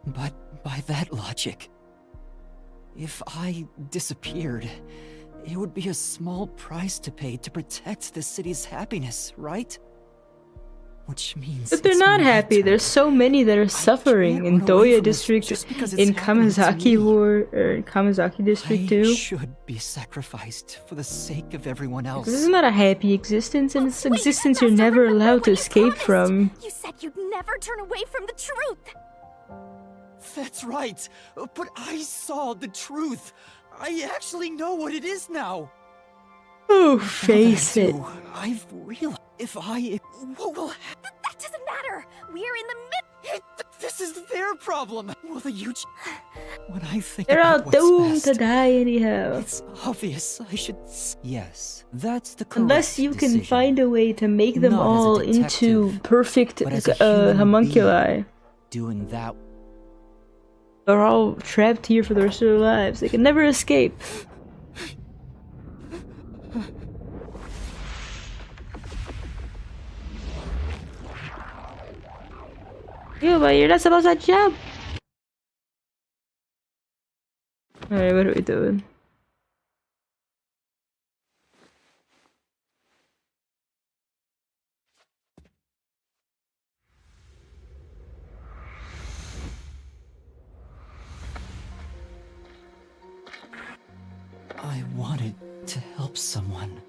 But by that logic, if I disappeared, it would be a small price to pay to protect the city's happiness, right? Which means... But they're it's not my happy. turn. There's so many that are suffering can't in run away Doya from this district, just because it's in happening to Kamazaki me. Ward, or Kamazaki district I too. should be sacrificed for the sake of everyone else. This is not a happy existence, and it's an Wait, existence you're Master, never remember allowed what to you escape promised. from. You said you'd never turn away from the truth! That's right, but I saw the truth. I actually know what it is now. Oh, face it. I've realized if I... What will happen? That doesn't matter! We're in the mid- This is their problem. Will the huge... When I think They're all about what's doomed to best, die anyhow. it's obvious I should... Yes, that's the correct Unless you can decision. find a way to make them Not as a all detective, into perfect but as a human homunculi. being. Doing that... They're all trapped here for the rest of their lives. They can never escape. Yeah, but you're not supposed to jump. Alright, what are we doing? I wanted to help someone.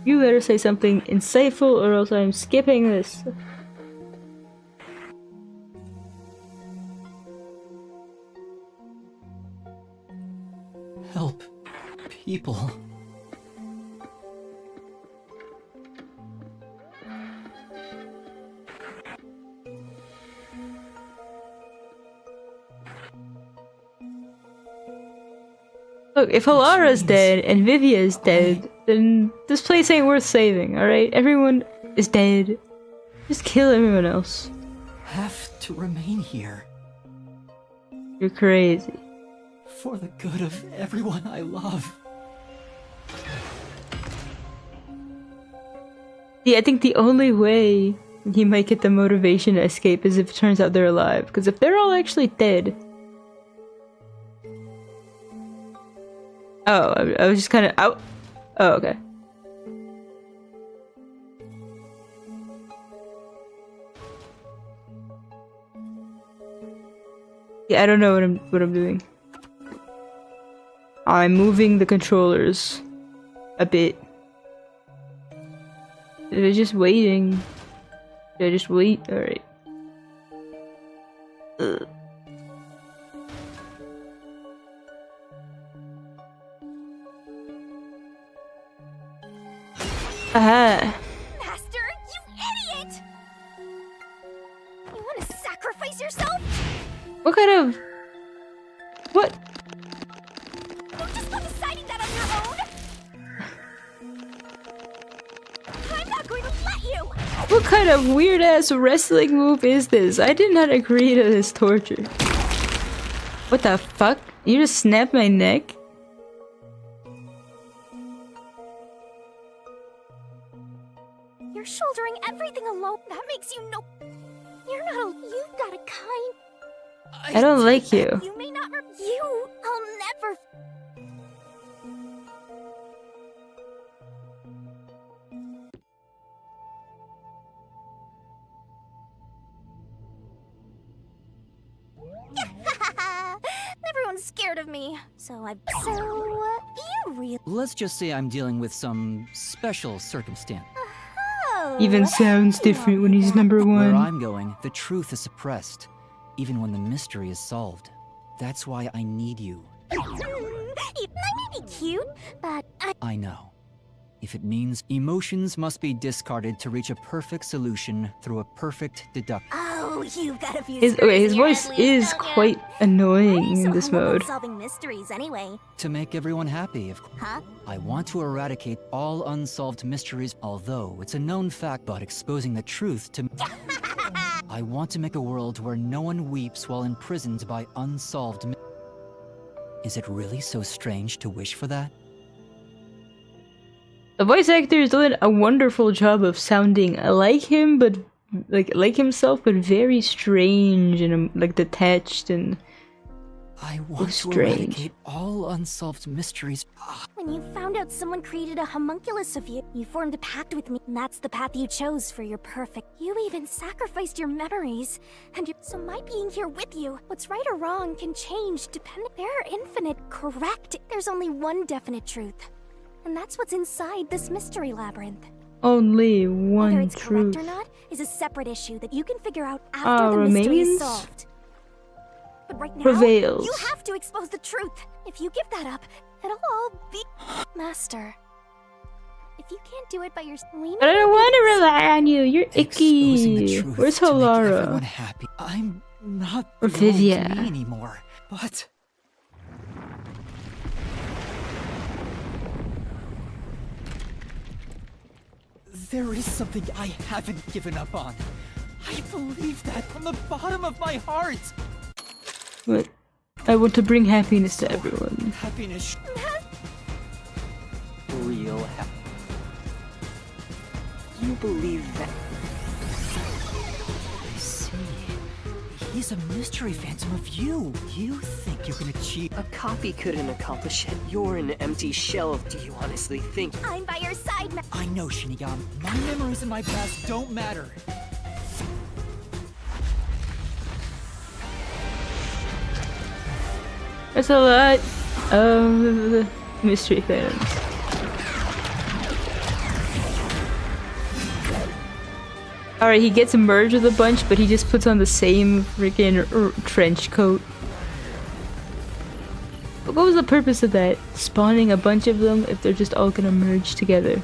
You better say something insightful or else I'm skipping this. Help people. Look, if Alara's dead and Vivia's dead, then this place ain't worth saving, alright? Everyone is dead. Just kill everyone else. Have to remain here You're crazy. for the good of everyone I love. Yeah, I think the only way he might get the motivation to escape is if it turns out they're alive. Because if they're all actually dead... Oh, I was just kind of out. Oh, okay. Yeah, I don't know what I'm doing. I'm moving the controllers a bit. They're just waiting. Did I just wait? Alright. Aha! Master, you idiot! You want to sacrifice yourself? What kind of... What? Don't just go deciding that on your own! I'm not going to let you! What kind of weird-ass wrestling move is this? I did not agree to this torture. What the fuck? You just snapped my neck? You're shouldering everything alone. That makes you no... You're not a... You've got a kind... I don't like you. You may not... You... I'll never... Everyone's scared of me. So, you really... Let's just say I'm dealing with some special circumstance. Oh, Even sounds different when he's number Where one. I'm going, the truth is suppressed, even when the mystery is solved. That's why I need you. I may be cute, but I know. If it means emotions must be discarded to reach a perfect solution through a perfect deduction. Oh, you've got a few His screws in your voice head, Lee, is don't ya? quite annoying So in this who wants mode. solving mysteries anyway? To make everyone happy, of course. Huh? I want to eradicate all unsolved mysteries, although it's a known fact, but exposing the truth to... I want to make a world where no one weeps while imprisoned by unsolved Is it really so strange to wish for that? The voice actor is doing a wonderful job of sounding like him, but like himself, but very strange and like detached and I want to strange. eradicate all unsolved mysteries. When you found out someone created a homunculus of you, you formed a pact with me, and that's the path you chose for your perfect. You even sacrificed your memories, and so my being here with you, what's right or wrong can change depending. They're infinite, correct? There's only one definite truth, and that's what's inside this mystery labyrinth. only Whether one it's truth. correct or not is a separate issue that you can figure out after the mystery remains? is solved. But right now, Prevails. you have to expose the truth. If you give that up, it'll all be... Master, if you can't do it by yourself, But I don't want to rely on you. You're Exposing the icky. truth Where's to make everyone Holara? happy. I'm not Or belong to Vivia. me anymore, but... There is something I haven't given up on. I believe that from the bottom of my heart. But I want to bring happiness to everyone. Happiness. Real happiness. You believe that? I see. He's a mystery phantom of you. You think you can achieve... A copy couldn't accomplish it. You're an empty shell. Do you honestly think? I'm by your side, I know, Shinigami. My memories in my past don't matter. That's a lot. mystery fans. Alright, he gets merged with a bunch, but he just puts on the same freaking trench coat. But what was the purpose of that? Spawning a bunch of them if they're just all gonna merge together?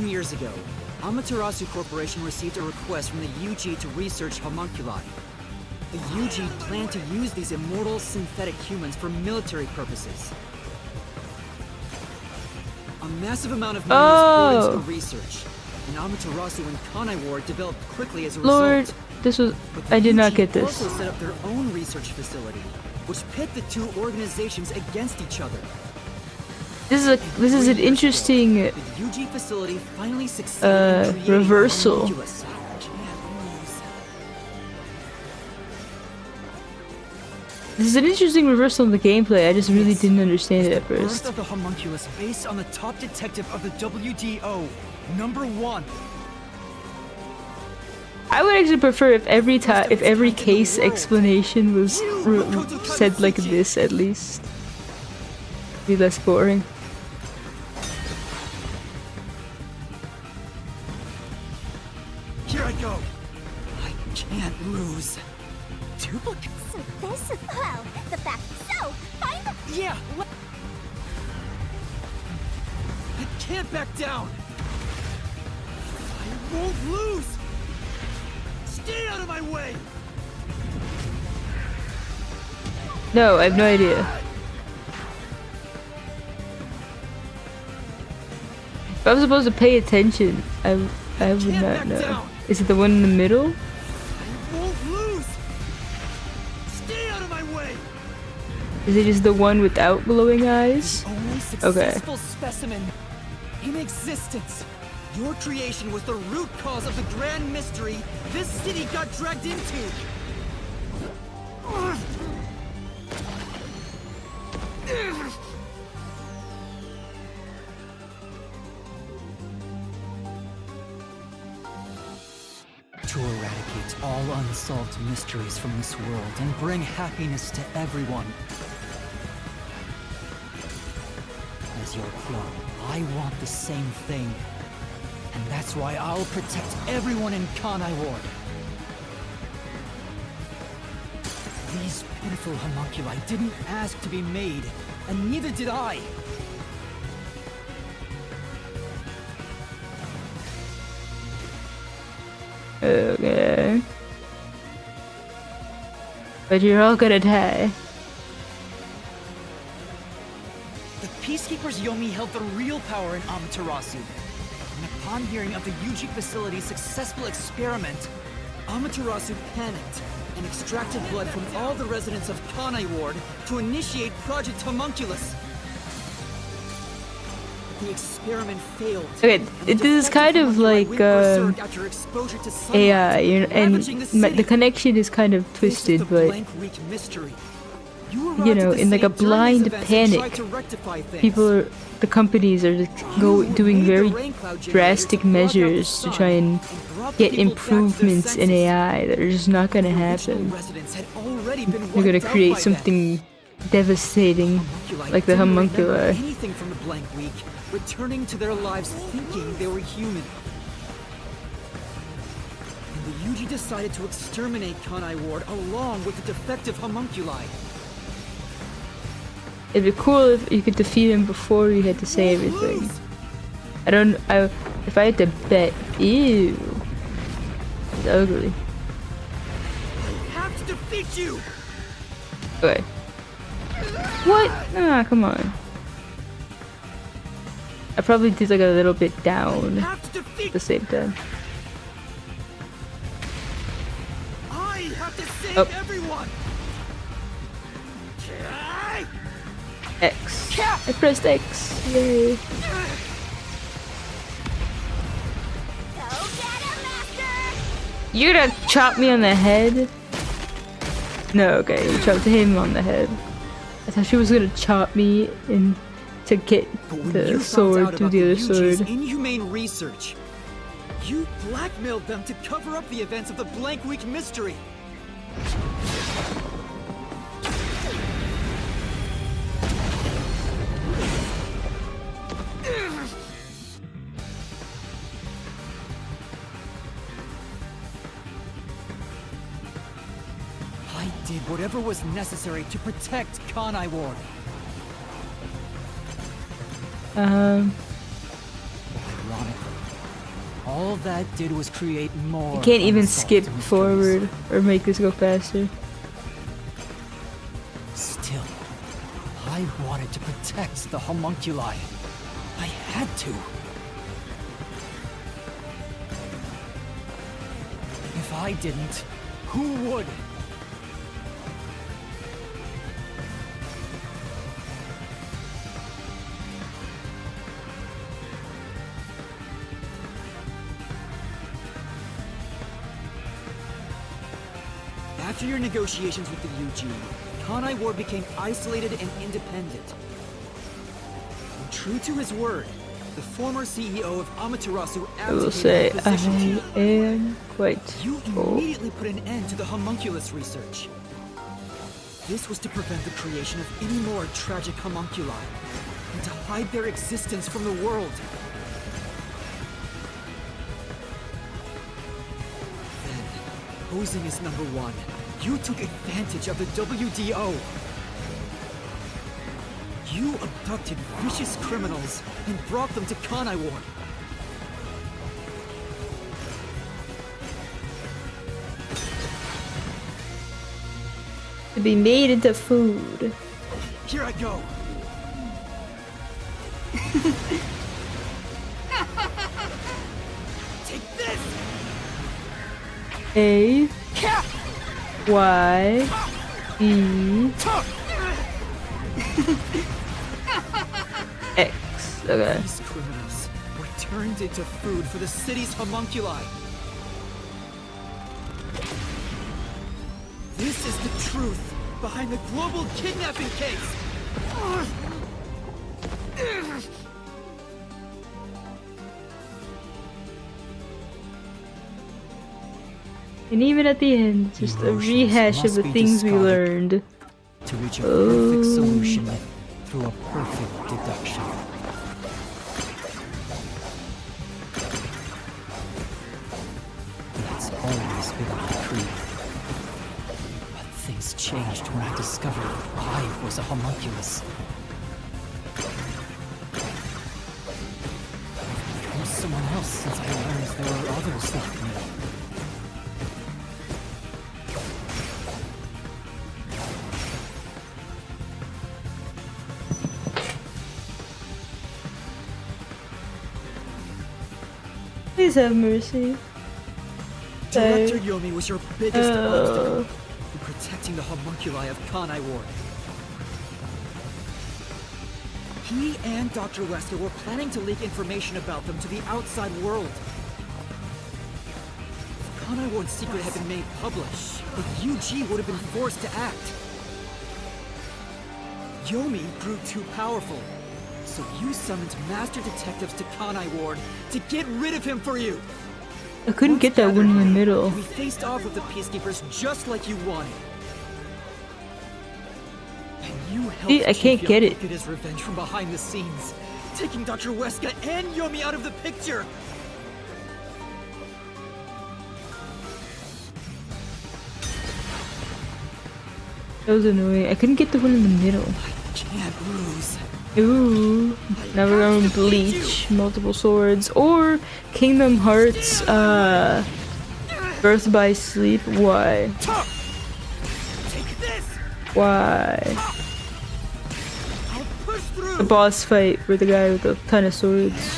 Years ago, Amaterasu Corporation received a request from the UG to research homunculi. The UG planned to use these immortal synthetic humans for military purposes. A massive amount of money was poured into the research, and Amaterasu and Kanai Ward developed quickly as a result. This was... I did not get this. They also set up their own research facility, which pit the two organizations against each other. This is an interesting reversal. This is an interesting reversal in the gameplay. I just really didn't understand it at first. Birth of the homunculus based on the top detective of the WDO, #1. I would actually prefer if every case explanation was said like this at least. Be less boring. Here I go. I can't lose. Duplicate. So this, well, the fact. So, find the. Yeah. I can't back down. I won't lose. Stay out of my way. No, I have no idea. If I was supposed to pay attention, I would not know. Is it the one in the middle? I won't lose. Stay out of my way. Is it just the one without glowing eyes? The only successful specimen in existence. Your creation was the root cause of the grand mystery this city got dragged into. To eradicate all unsolved mysteries from this world and bring happiness to everyone. As your clone, I want the same thing. And that's why I'll protect everyone in Kanai Ward. These pitiful homunculi didn't ask to be made, and neither did I. Okay. But you're all gonna die. The Peacekeepers Yomi held the real power in Amaterasu. And upon hearing of the UG facility's successful experiment, Amaterasu panicked and extracted blood from all the residents of Kanai Ward to initiate Project Homunculus. The experiment failed. Okay, this is kind of like AI, and the connection is kind of twisted, but you know, in like a blind panic, the companies are just doing very drastic measures to try and get improvements in AI that are just not gonna happen. They're gonna create something devastating, like the homunculi. Returning to their lives thinking they were human. And the Yuji decided to exterminate Kanai Ward along with the defective homunculi. It'd be cool if you could defeat him before you had to say everything. If I had to bet, ew. It's ugly. I have to defeat you! Okay. What? Ah, come on. I probably did like a little bit down at the same time. I have to save everyone. X. I pressed X. Yay. Go get him, Master! You're gonna chop me on the head? No, okay, you chopped him on the head. I thought she was gonna chop me and to get But when the you found sword out through about the other UG's sword. inhumane research, you blackmailed them to cover up the events of the Blank Week mystery. I did whatever was necessary to protect Kanai Ward. Ironically, all that did was create more. I can't even unsolved skip mysteries. forward or make this go faster. Still, I wanted to protect the homunculi. I had to. If I didn't, who would? After your negotiations with the UG, Kanai Ward became isolated and independent. And true to his word, the former CEO of Amaterasu I will say abdicated his position to you. I am quite You old. immediately put an end to the homunculus research. This was to prevent the creation of any more tragic homunculi, and to hide their existence from the world. Then, posing as number one, you took advantage of the WDO. You abducted vicious criminals and brought them to Kanai Ward. To be made into food. Here I go. Take this! A Y E X. Okay. These criminals were turned into food for the city's homunculi. This is the truth behind the global kidnapping case. And even at the end, just a rehash of the things we learned. To reach a perfect solution through a perfect deduction. That's always been my creed. But things changed when I discovered I was a homunculus. I've become someone else since I learned there were others like me. Please have mercy. Director Yomi was your biggest obstacle Oh. in protecting the homunculi of Kanai Ward. He and Dr. Wesker were planning to leak information about them to the outside world. If Kanai Ward's secret had been made public, the UG would have been forced to act. Yomi grew too powerful, so you summoned master detectives to Kanai Ward to get rid of him for you. I couldn't get that one in the middle. We faced off with the Peacekeepers just like you wanted. And you helped See, I can't Chief get Yomi it. get his revenge from behind the scenes, taking Dr. Wesker and Yomi out of the picture. That was annoying. I couldn't get the one in the middle. I can't lose. Ooh. Now we're going to Bleach, multiple swords, or Kingdom Hearts, Birth by Sleep. Why? Take this. Why? I'll push through. The boss fight with the guy with a ton of swords.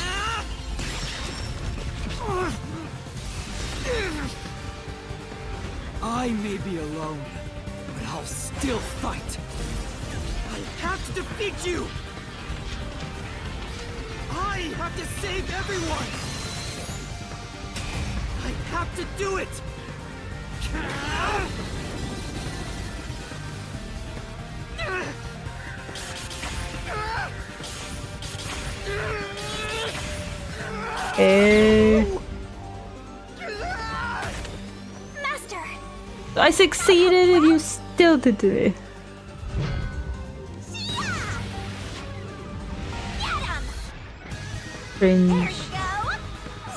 I may be alone, but I'll still fight. I have to defeat you. I have to save everyone. I have to do it. Eh. Master! I succeeded and you still did it. Get him! Cringe. There we go!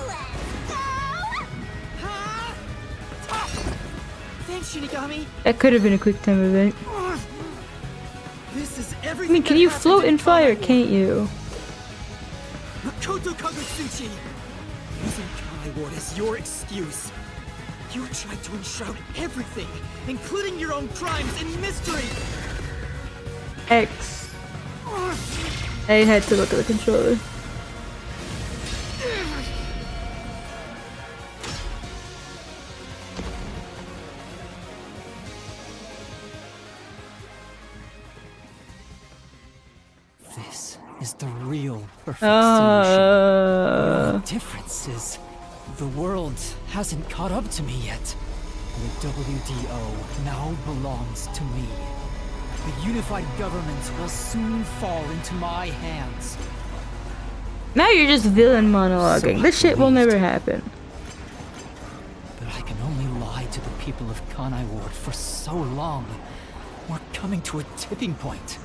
Let's go! Thanks, Shinigami. That could have been a quick time event. This is I everything. mean, can you float in fire, can't you? Makoto Kagutsuchi! Using Kanai Ward as your excuse. You tried to enshroud everything, including your own crimes, in mystery! X. I had to look at the controller. This is the real perfect solution. The only difference is the world hasn't caught up to me yet. The WDO now belongs to me. The unified government will soon fall into my hands. Now you're just villain monologuing. This shit will never happen. But I can only lie to the people of Kanai Ward for so long. We're coming to a tipping point.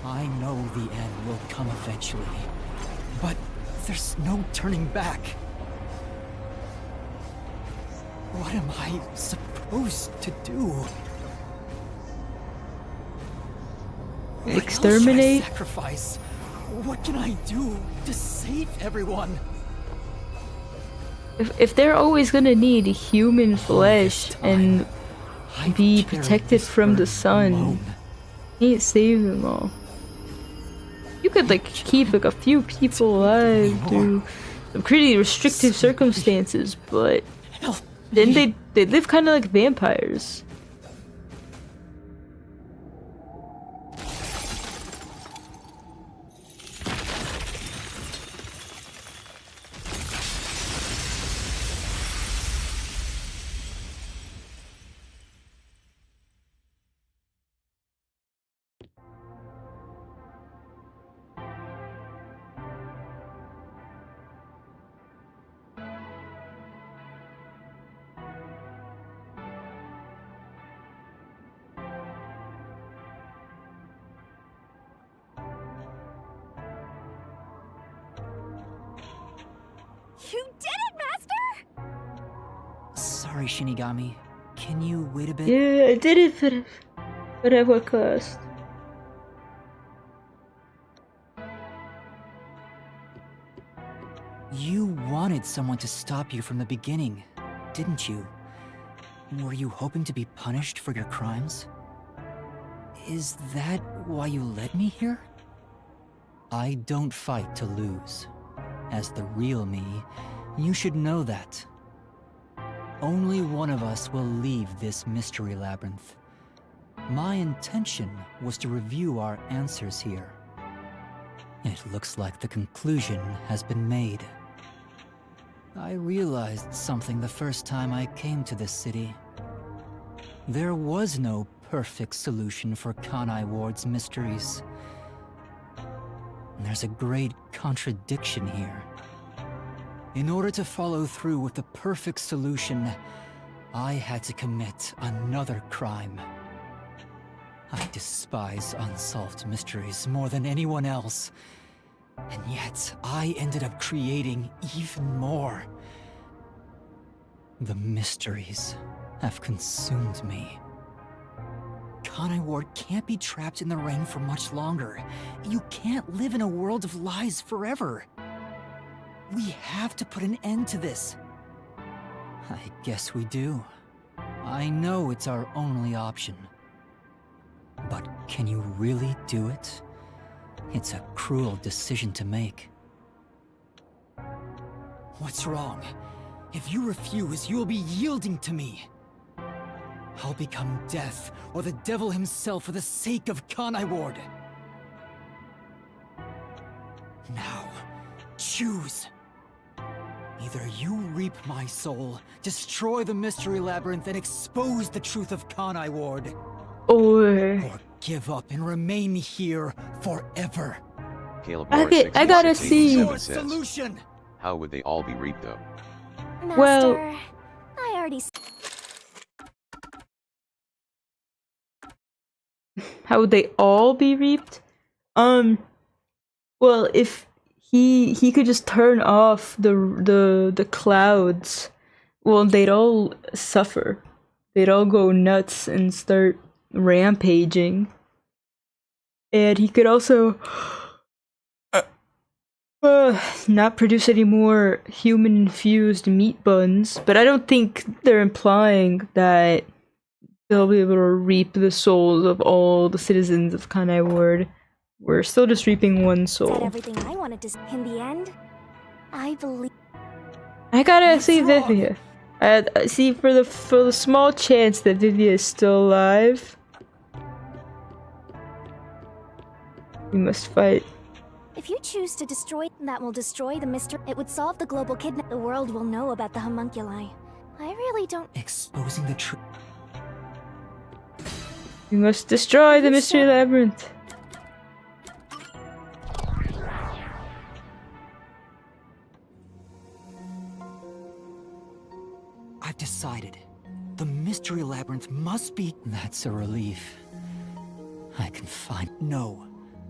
I know the end will come eventually, but there's no turning back. What am I supposed to do? Exterminate? What else should I sacrifice? What can I do to save everyone? If they're always gonna need human flesh and be protected from the sun, can't save them all. You could like keep like a few people alive through some pretty restrictive circumstances, but then they live kind of like vampires. You did it, Master! Sorry, Shinigami. Can you wait a bit? Yeah, I did it, but at what cost? You wanted someone to stop you from the beginning, didn't you? Were you hoping to be punished for your crimes? Is that why you led me here? I don't fight to lose. As the real me, you should know that. Only one of us will leave this mystery labyrinth. My intention was to review our answers here. It looks like the conclusion has been made. I realized something the first time I came to this city. There was no perfect solution for Kanai Ward's mysteries. There's a great contradiction here. In order to follow through with the perfect solution, I had to commit another crime. I despise unsolved mysteries more than anyone else. And yet, I ended up creating even more. The mysteries have consumed me. Kanai Ward can't be trapped in the rain for much longer. You can't live in a world of lies forever. We have to put an end to this. I guess we do. I know it's our only option. But can you really do it? It's a cruel decision to make. What's wrong? If you refuse, you will be yielding to me. I'll become death or the devil himself for the sake of Kanai Ward. Now, choose. Either you reap my soul, destroy the mystery labyrinth, and expose the truth of Kanai Ward, Or or give up and remain here forever. Caleb I gotta see. says, how would they all be reaped though? Master, Well- I already How would they all be reaped? Well, if he could just turn off the clouds, well, they'd all suffer. They'd all go nuts and start rampaging. And he could also not produce any more human-infused meat buns, but I don't think they're implying that they'll be able to reap the souls of all the citizens of Kanai Ward. We're still just reaping one said soul. everything I wanted to. In the end, I believe. I gotta see Vivia. See, for the small chance that Vivia is still alive, we must fight. If you choose to destroy, that will destroy the mystery. It would solve the global kidnap. The world will know about the homunculi. I really don't. Exposing the truth. We must destroy the mystery labyrinth. I've decided. The mystery labyrinth must be. That's a relief. I can find. No.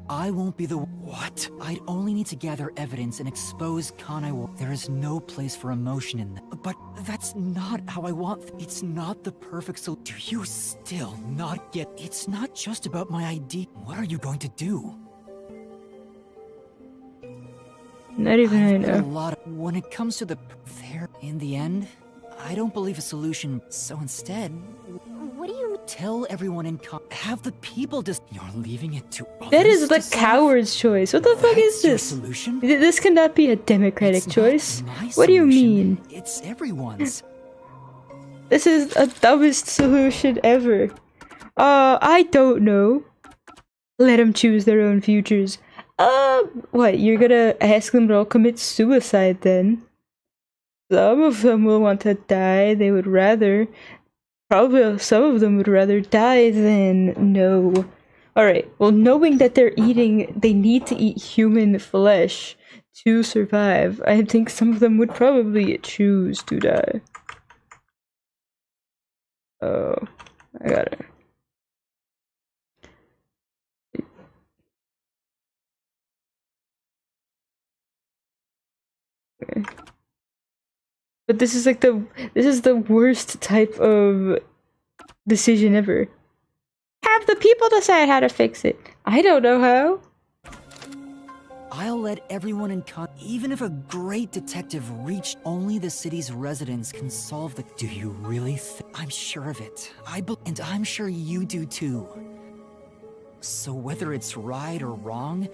I won't be the. What? I'd only need to gather evidence and expose Kanai. There is no place for emotion in that. But that's not how I want. It's not the perfect. So do you still not get? It's not just about my ID. What are you going to do? Not even I I've got know. a lot of, when it comes to the there in the end, I don't believe a solution. So instead, What do you mean? tell everyone in have the people just. You're leaving it to. That is others the to solve? coward's choice. What the fuck That's is your this? solution? This cannot be a democratic It's not choice. my What do you solution. mean? It's everyone's. This is the dumbest solution ever. I don't know. Let them choose their own futures. What? You're gonna ask them to all commit suicide then? Some of them will want to die. They would rather. Probably some of them would rather die than no. Alright, well, knowing that they need to eat human flesh to survive, I think some of them would probably choose to die. Oh, I gotta. Okay. But this is like the worst type of decision ever. Have the people decide how to fix it. I don't know how. I'll let everyone in even if a great detective reached only the city's residents can solve the. Do you really I'm sure of it. And I'm sure you do too. So whether it's right or wrong,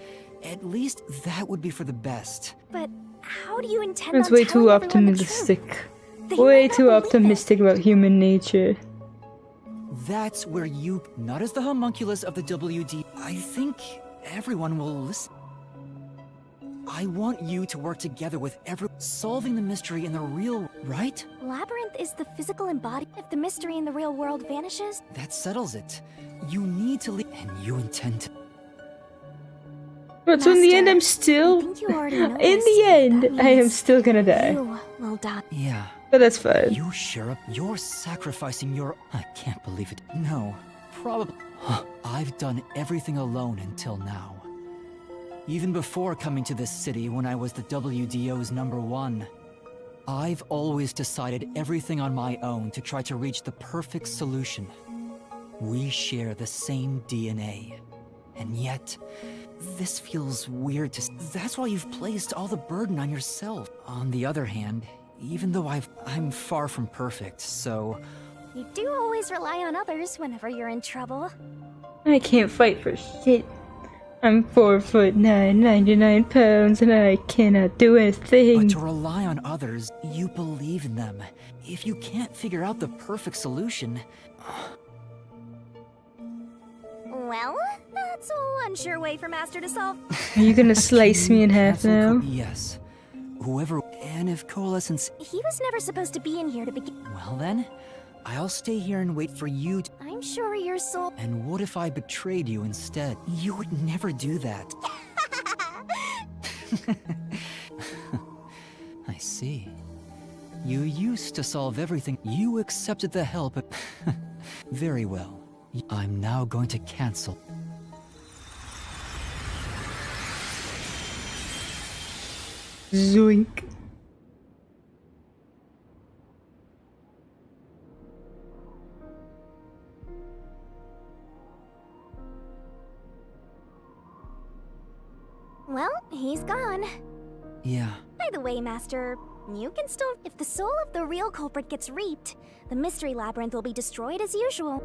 at least that would be for the best. But how do you intend It's on way telling too everyone the optimistic. truth? They Way might not too believe it. optimistic about human nature. That's where you, not as the homunculus of the WD, I think everyone will listen. I want you to work together with solving the mystery in the real, right? Labyrinth is the physical embodiment. If the mystery in the real world vanishes, That settles it. You need to leave, and you intend to. But so in the end, Master, I'm still. I think you already know In this, the but end, that I am means still gonna die. you will die. Yeah. But that's fine. You share up. You're sacrificing your. I can't believe it. No, probably. I've done everything alone until now. Even before coming to this city when I was the WDO's #1. I've always decided everything on my own to try to reach the perfect solution. We share the same DNA. And yet, this feels weird to. That's why you've placed all the burden on yourself. On the other hand, even though I'm far from perfect, so. You do always rely on others whenever you're in trouble. I can't fight for shit. I'm 4'9", 99 pounds, and I cannot do But anything. to rely on others, you believe in them. If you can't figure out the perfect solution, Well, that's one sure way for Master to solve. Are you gonna slice me in half cancel now? yes. Whoever. And if Coalescence. He was never supposed to be in here to begin. Well then, I'll stay here and wait for you to. I'm sure your soul. And what if I betrayed you instead? You would never do that. I see. You used to solve everything. You accepted the help. Very well. I'm now going to cancel. Zoink. Well, he's gone. Yeah. By the way, Master, you can still... If the soul of the real culprit gets reaped, the Mystery Labyrinth will be destroyed as usual.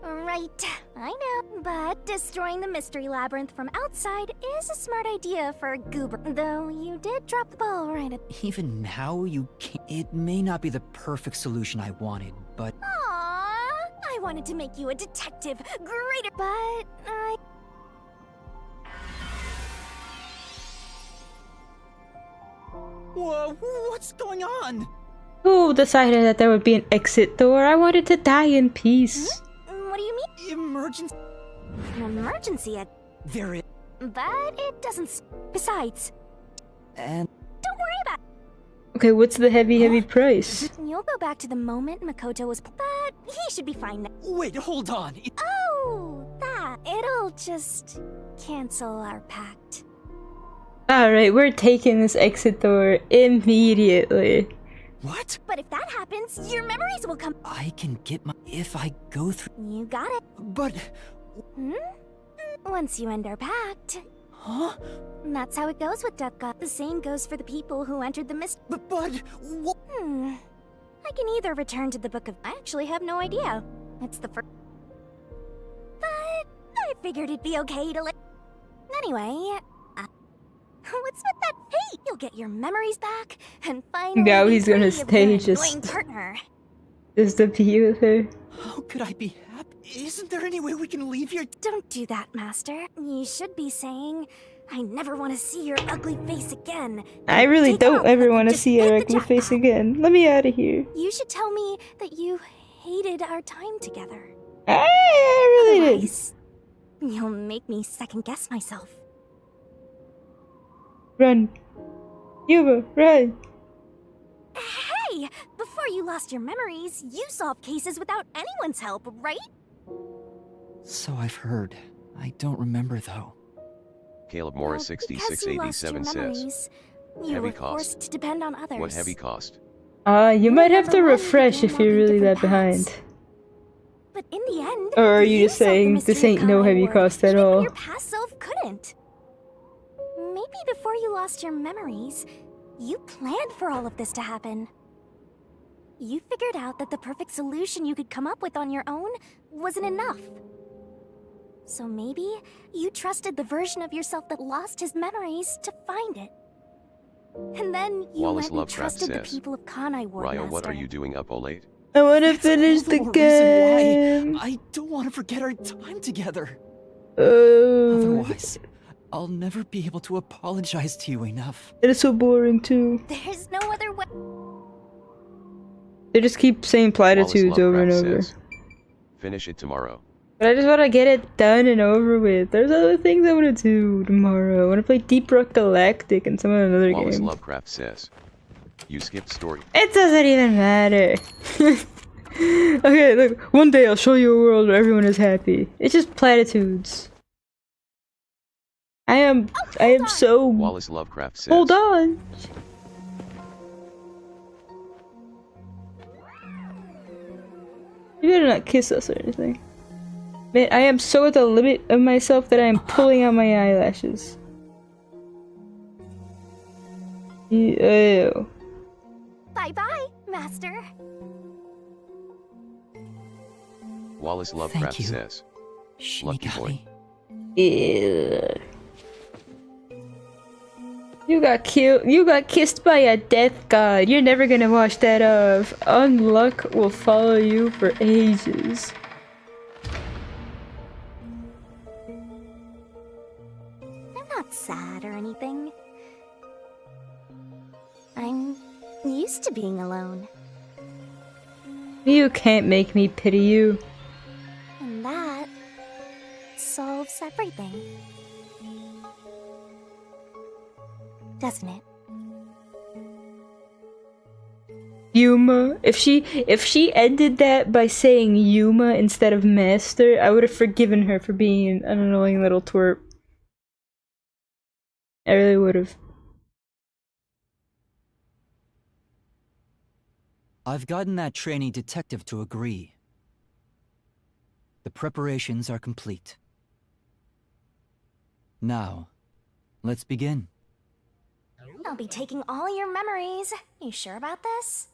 Right, I know. But destroying the Mystery Labyrinth from outside is a smart idea for a goober. Though you did drop the ball right at... Even now, you can't. It may not be the perfect solution I wanted, but... Aww, I wanted to make you a detective. Greater... But I... Whoa, what's going on? Who decided that there would be an exit door? I wanted to die in peace. What do you mean? Emergency. An emergency at... There it... But it doesn't... Besides, And... don't worry about Okay, what's the heavy price? it. You'll go back to the moment Makoto was... But he should be fine now. Wait, hold on. Oh, that. It'll just... cancel our pact. Alright, we're taking this exit door immediately. What? But if that happens, your memories will come... I can get my... If I go through... You got it. But... Hmm? Once you end our pact. Huh? That's how it goes with Death God. The same goes for the people who entered the mist... But... What? I can either return to the Book of... I actually have no idea. It's the first... But I figured it'd be okay to let... Anyway... What's with that fate? You'll get your memories back, and finally Now be he's gonna free of stay your just- annoying partner. Just to be with her. How could I be happy? Isn't there any way we can leave here? Don't do that, Master. You should be saying, I never want to see your ugly face again. I really Take don't off ever like you want to just see hit her the ugly face jackpot. again. Let me out of here. You should tell me that you hated our time together. I really did. Otherwise, you'll make me second-guess myself. Run. Yuba, run. Hey! Before you lost your memories, you solved cases without anyone's help, right? So I've heard. I don't remember, though. Caleb Morris Well, because you lost your 6687 says. memories, you Heavy were cost. forced to depend on others. What heavy cost? You might have to Remember when we refresh if began you're walking really that different paths? behind. But in the end, Or are you just solved the saying mystery this ain't of no Kanai heavy Ward, cost at even when all? your past self couldn't. Maybe before you lost your memories, you planned for all of this to happen. You figured out that the perfect solution you could come up with on your own wasn't enough. So maybe you trusted the version of yourself that lost his memories to find it. And then you Wallace went and Lovecraft trusted the says. people of Kanai Ward, Ryo, what are Master. you doing up all late? I want to That's finish all the more game. reason why I don't want to forget our time together. Oh, Otherwise, I'll never be able to apologize to you enough. it is so boring too. There's no other way. They just keep saying Wallace platitudes over and Lovecraft over. says. Finish it tomorrow. But I just want to get it done and over with. There's other things I want to do tomorrow. I want to play Deep Rock Galactic and some other Wallace game. Lovecraft says. You skipped story. It doesn't even matter. Okay, look. One day I'll show you a world where everyone is happy. It's just platitudes. I am so... Wallace Lovecraft says. Hold on. You better not kiss us or anything. Man, I am so at the limit of myself that I am pulling out my eyelashes. Ew. Bye-bye, Master. Wallace Lovecraft you. says. Lucky boy. Shinigami. Ew. You got killed. You got kissed by a death god. You're never gonna wash that off. Unluck will follow you for ages. I'm not sad or anything. I'm used to being alone, You can't make me pity you. and that solves everything. doesn't it? Yuma. If she ended that by saying Yuma instead of Master, I would have forgiven her for being an annoying little twerp. I really would have. I've gotten that trainee detective to agree. The preparations are complete. Now, let's begin. I'll be taking all your memories. You sure about this?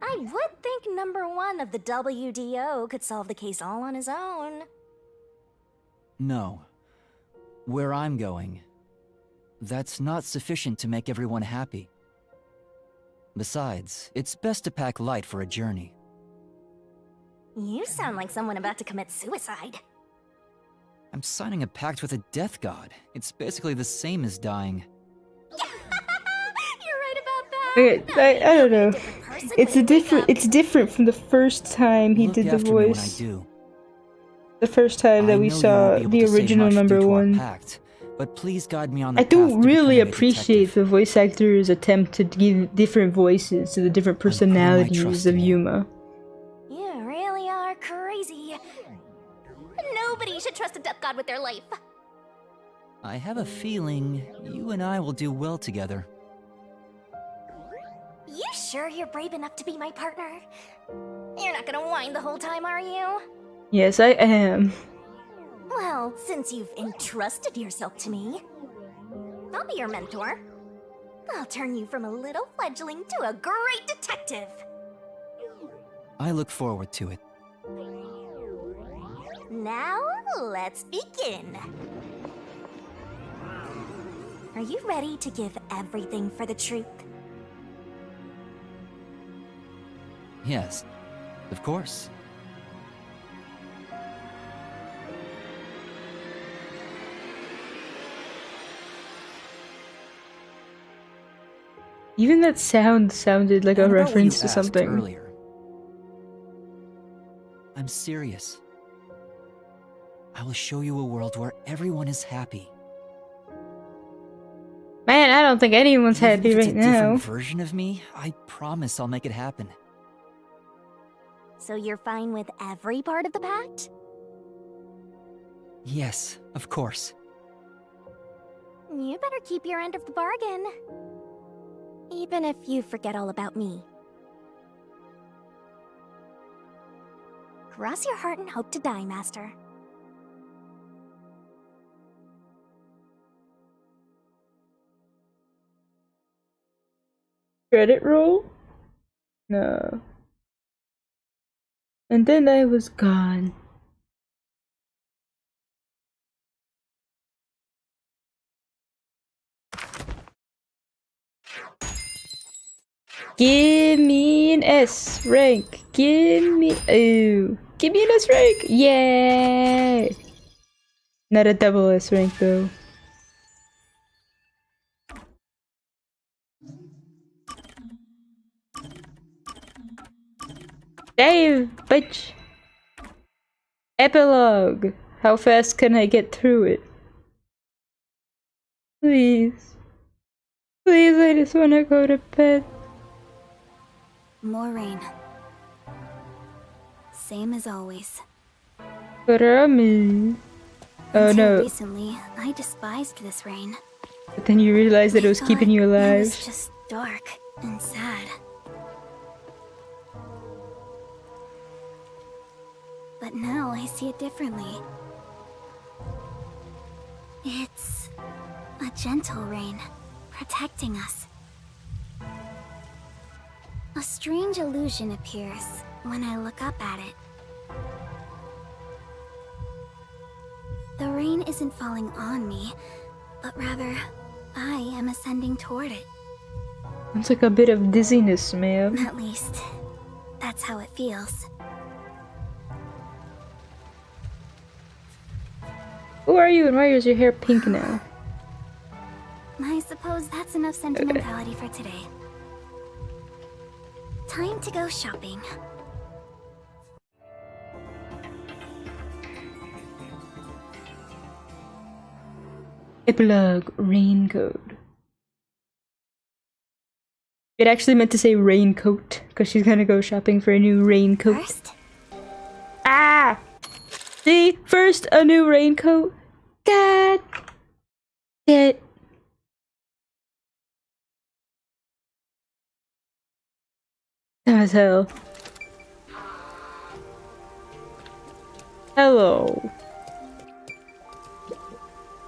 I would think number 1 of the WDO could solve the case all on his own. No. Where I'm going, that's not sufficient to make everyone happy. Besides, it's best to pack light for a journey. You sound like someone about to commit suicide. I'm signing a pact with a death god. It's basically the same as dying. You're right about that. Okay, I don't know. It's different from the first time he Look did the after me when I voice. do. The first time that I we know you saw won't be able the to say original much number due to our 1. pact, but please guide me on the I path do to really becoming a appreciate detective. the voice actor's attempt to give different voices to the different put my personalities trust of in you. Yuma. You really are crazy. Nobody should trust a death god with their life. I have a feeling you and I will do well together. You sure you're brave enough to be my partner? You're not gonna whine the whole time, are you? Yes, I am. Well, since you've entrusted yourself to me, I'll be your mentor. I'll turn you from a little fledgling to a great detective. I look forward to it. Now, let's begin. Are you ready to give everything for the truth? Yes, of course. Even that sound sounded like a What about what reference you to asked something. earlier? I'm serious. I will show you a world where everyone is happy. Man, I don't think anyone's Even happy if it's right a different now. version of me, I promise I'll make it happen. So you're fine with every part of the pact? Yes, of course. You better keep your end of the bargain. Even if you forget all about me. Cross your heart and hope to die, Master. Credit roll? No. And then I was gone. Give me an S rank. Give me an S rank. Yay! Not a double S rank though. Dave, bitch. Epilogue. How fast can I get through it? Please. Please, I just wanna go to bed. More rain. Same as always. Promise. Oh Until no. recently, I despised this rain. But then you realized that it I was keeping you thought It alive. was just dark and sad. But now I see it differently. It's a gentle rain, protecting us. A strange illusion appears when I look up at it. The rain isn't falling on me, but rather, I am ascending toward it. It's like a bit of dizziness, ma'am. At least, that's how it feels. Who are you and why is your hair pink now? I suppose that's enough sentimentality for today. Time to go shopping. Epilogue Rain Code. It actually meant to say raincoat, because she's gonna go shopping for a new raincoat. First, Ah! See? First, a new raincoat. God. It. That was hell. Hello.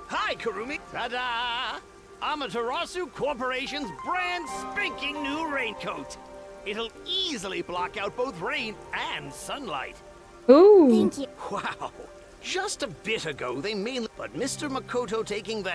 Hi, Kurumi. Ta-da! Amaterasu Corporation's brand spanking new raincoat. It'll easily block out both rain and sunlight. Ooh. thank you. Wow. Just a bit ago, they mainly... But Mr. Makoto taking the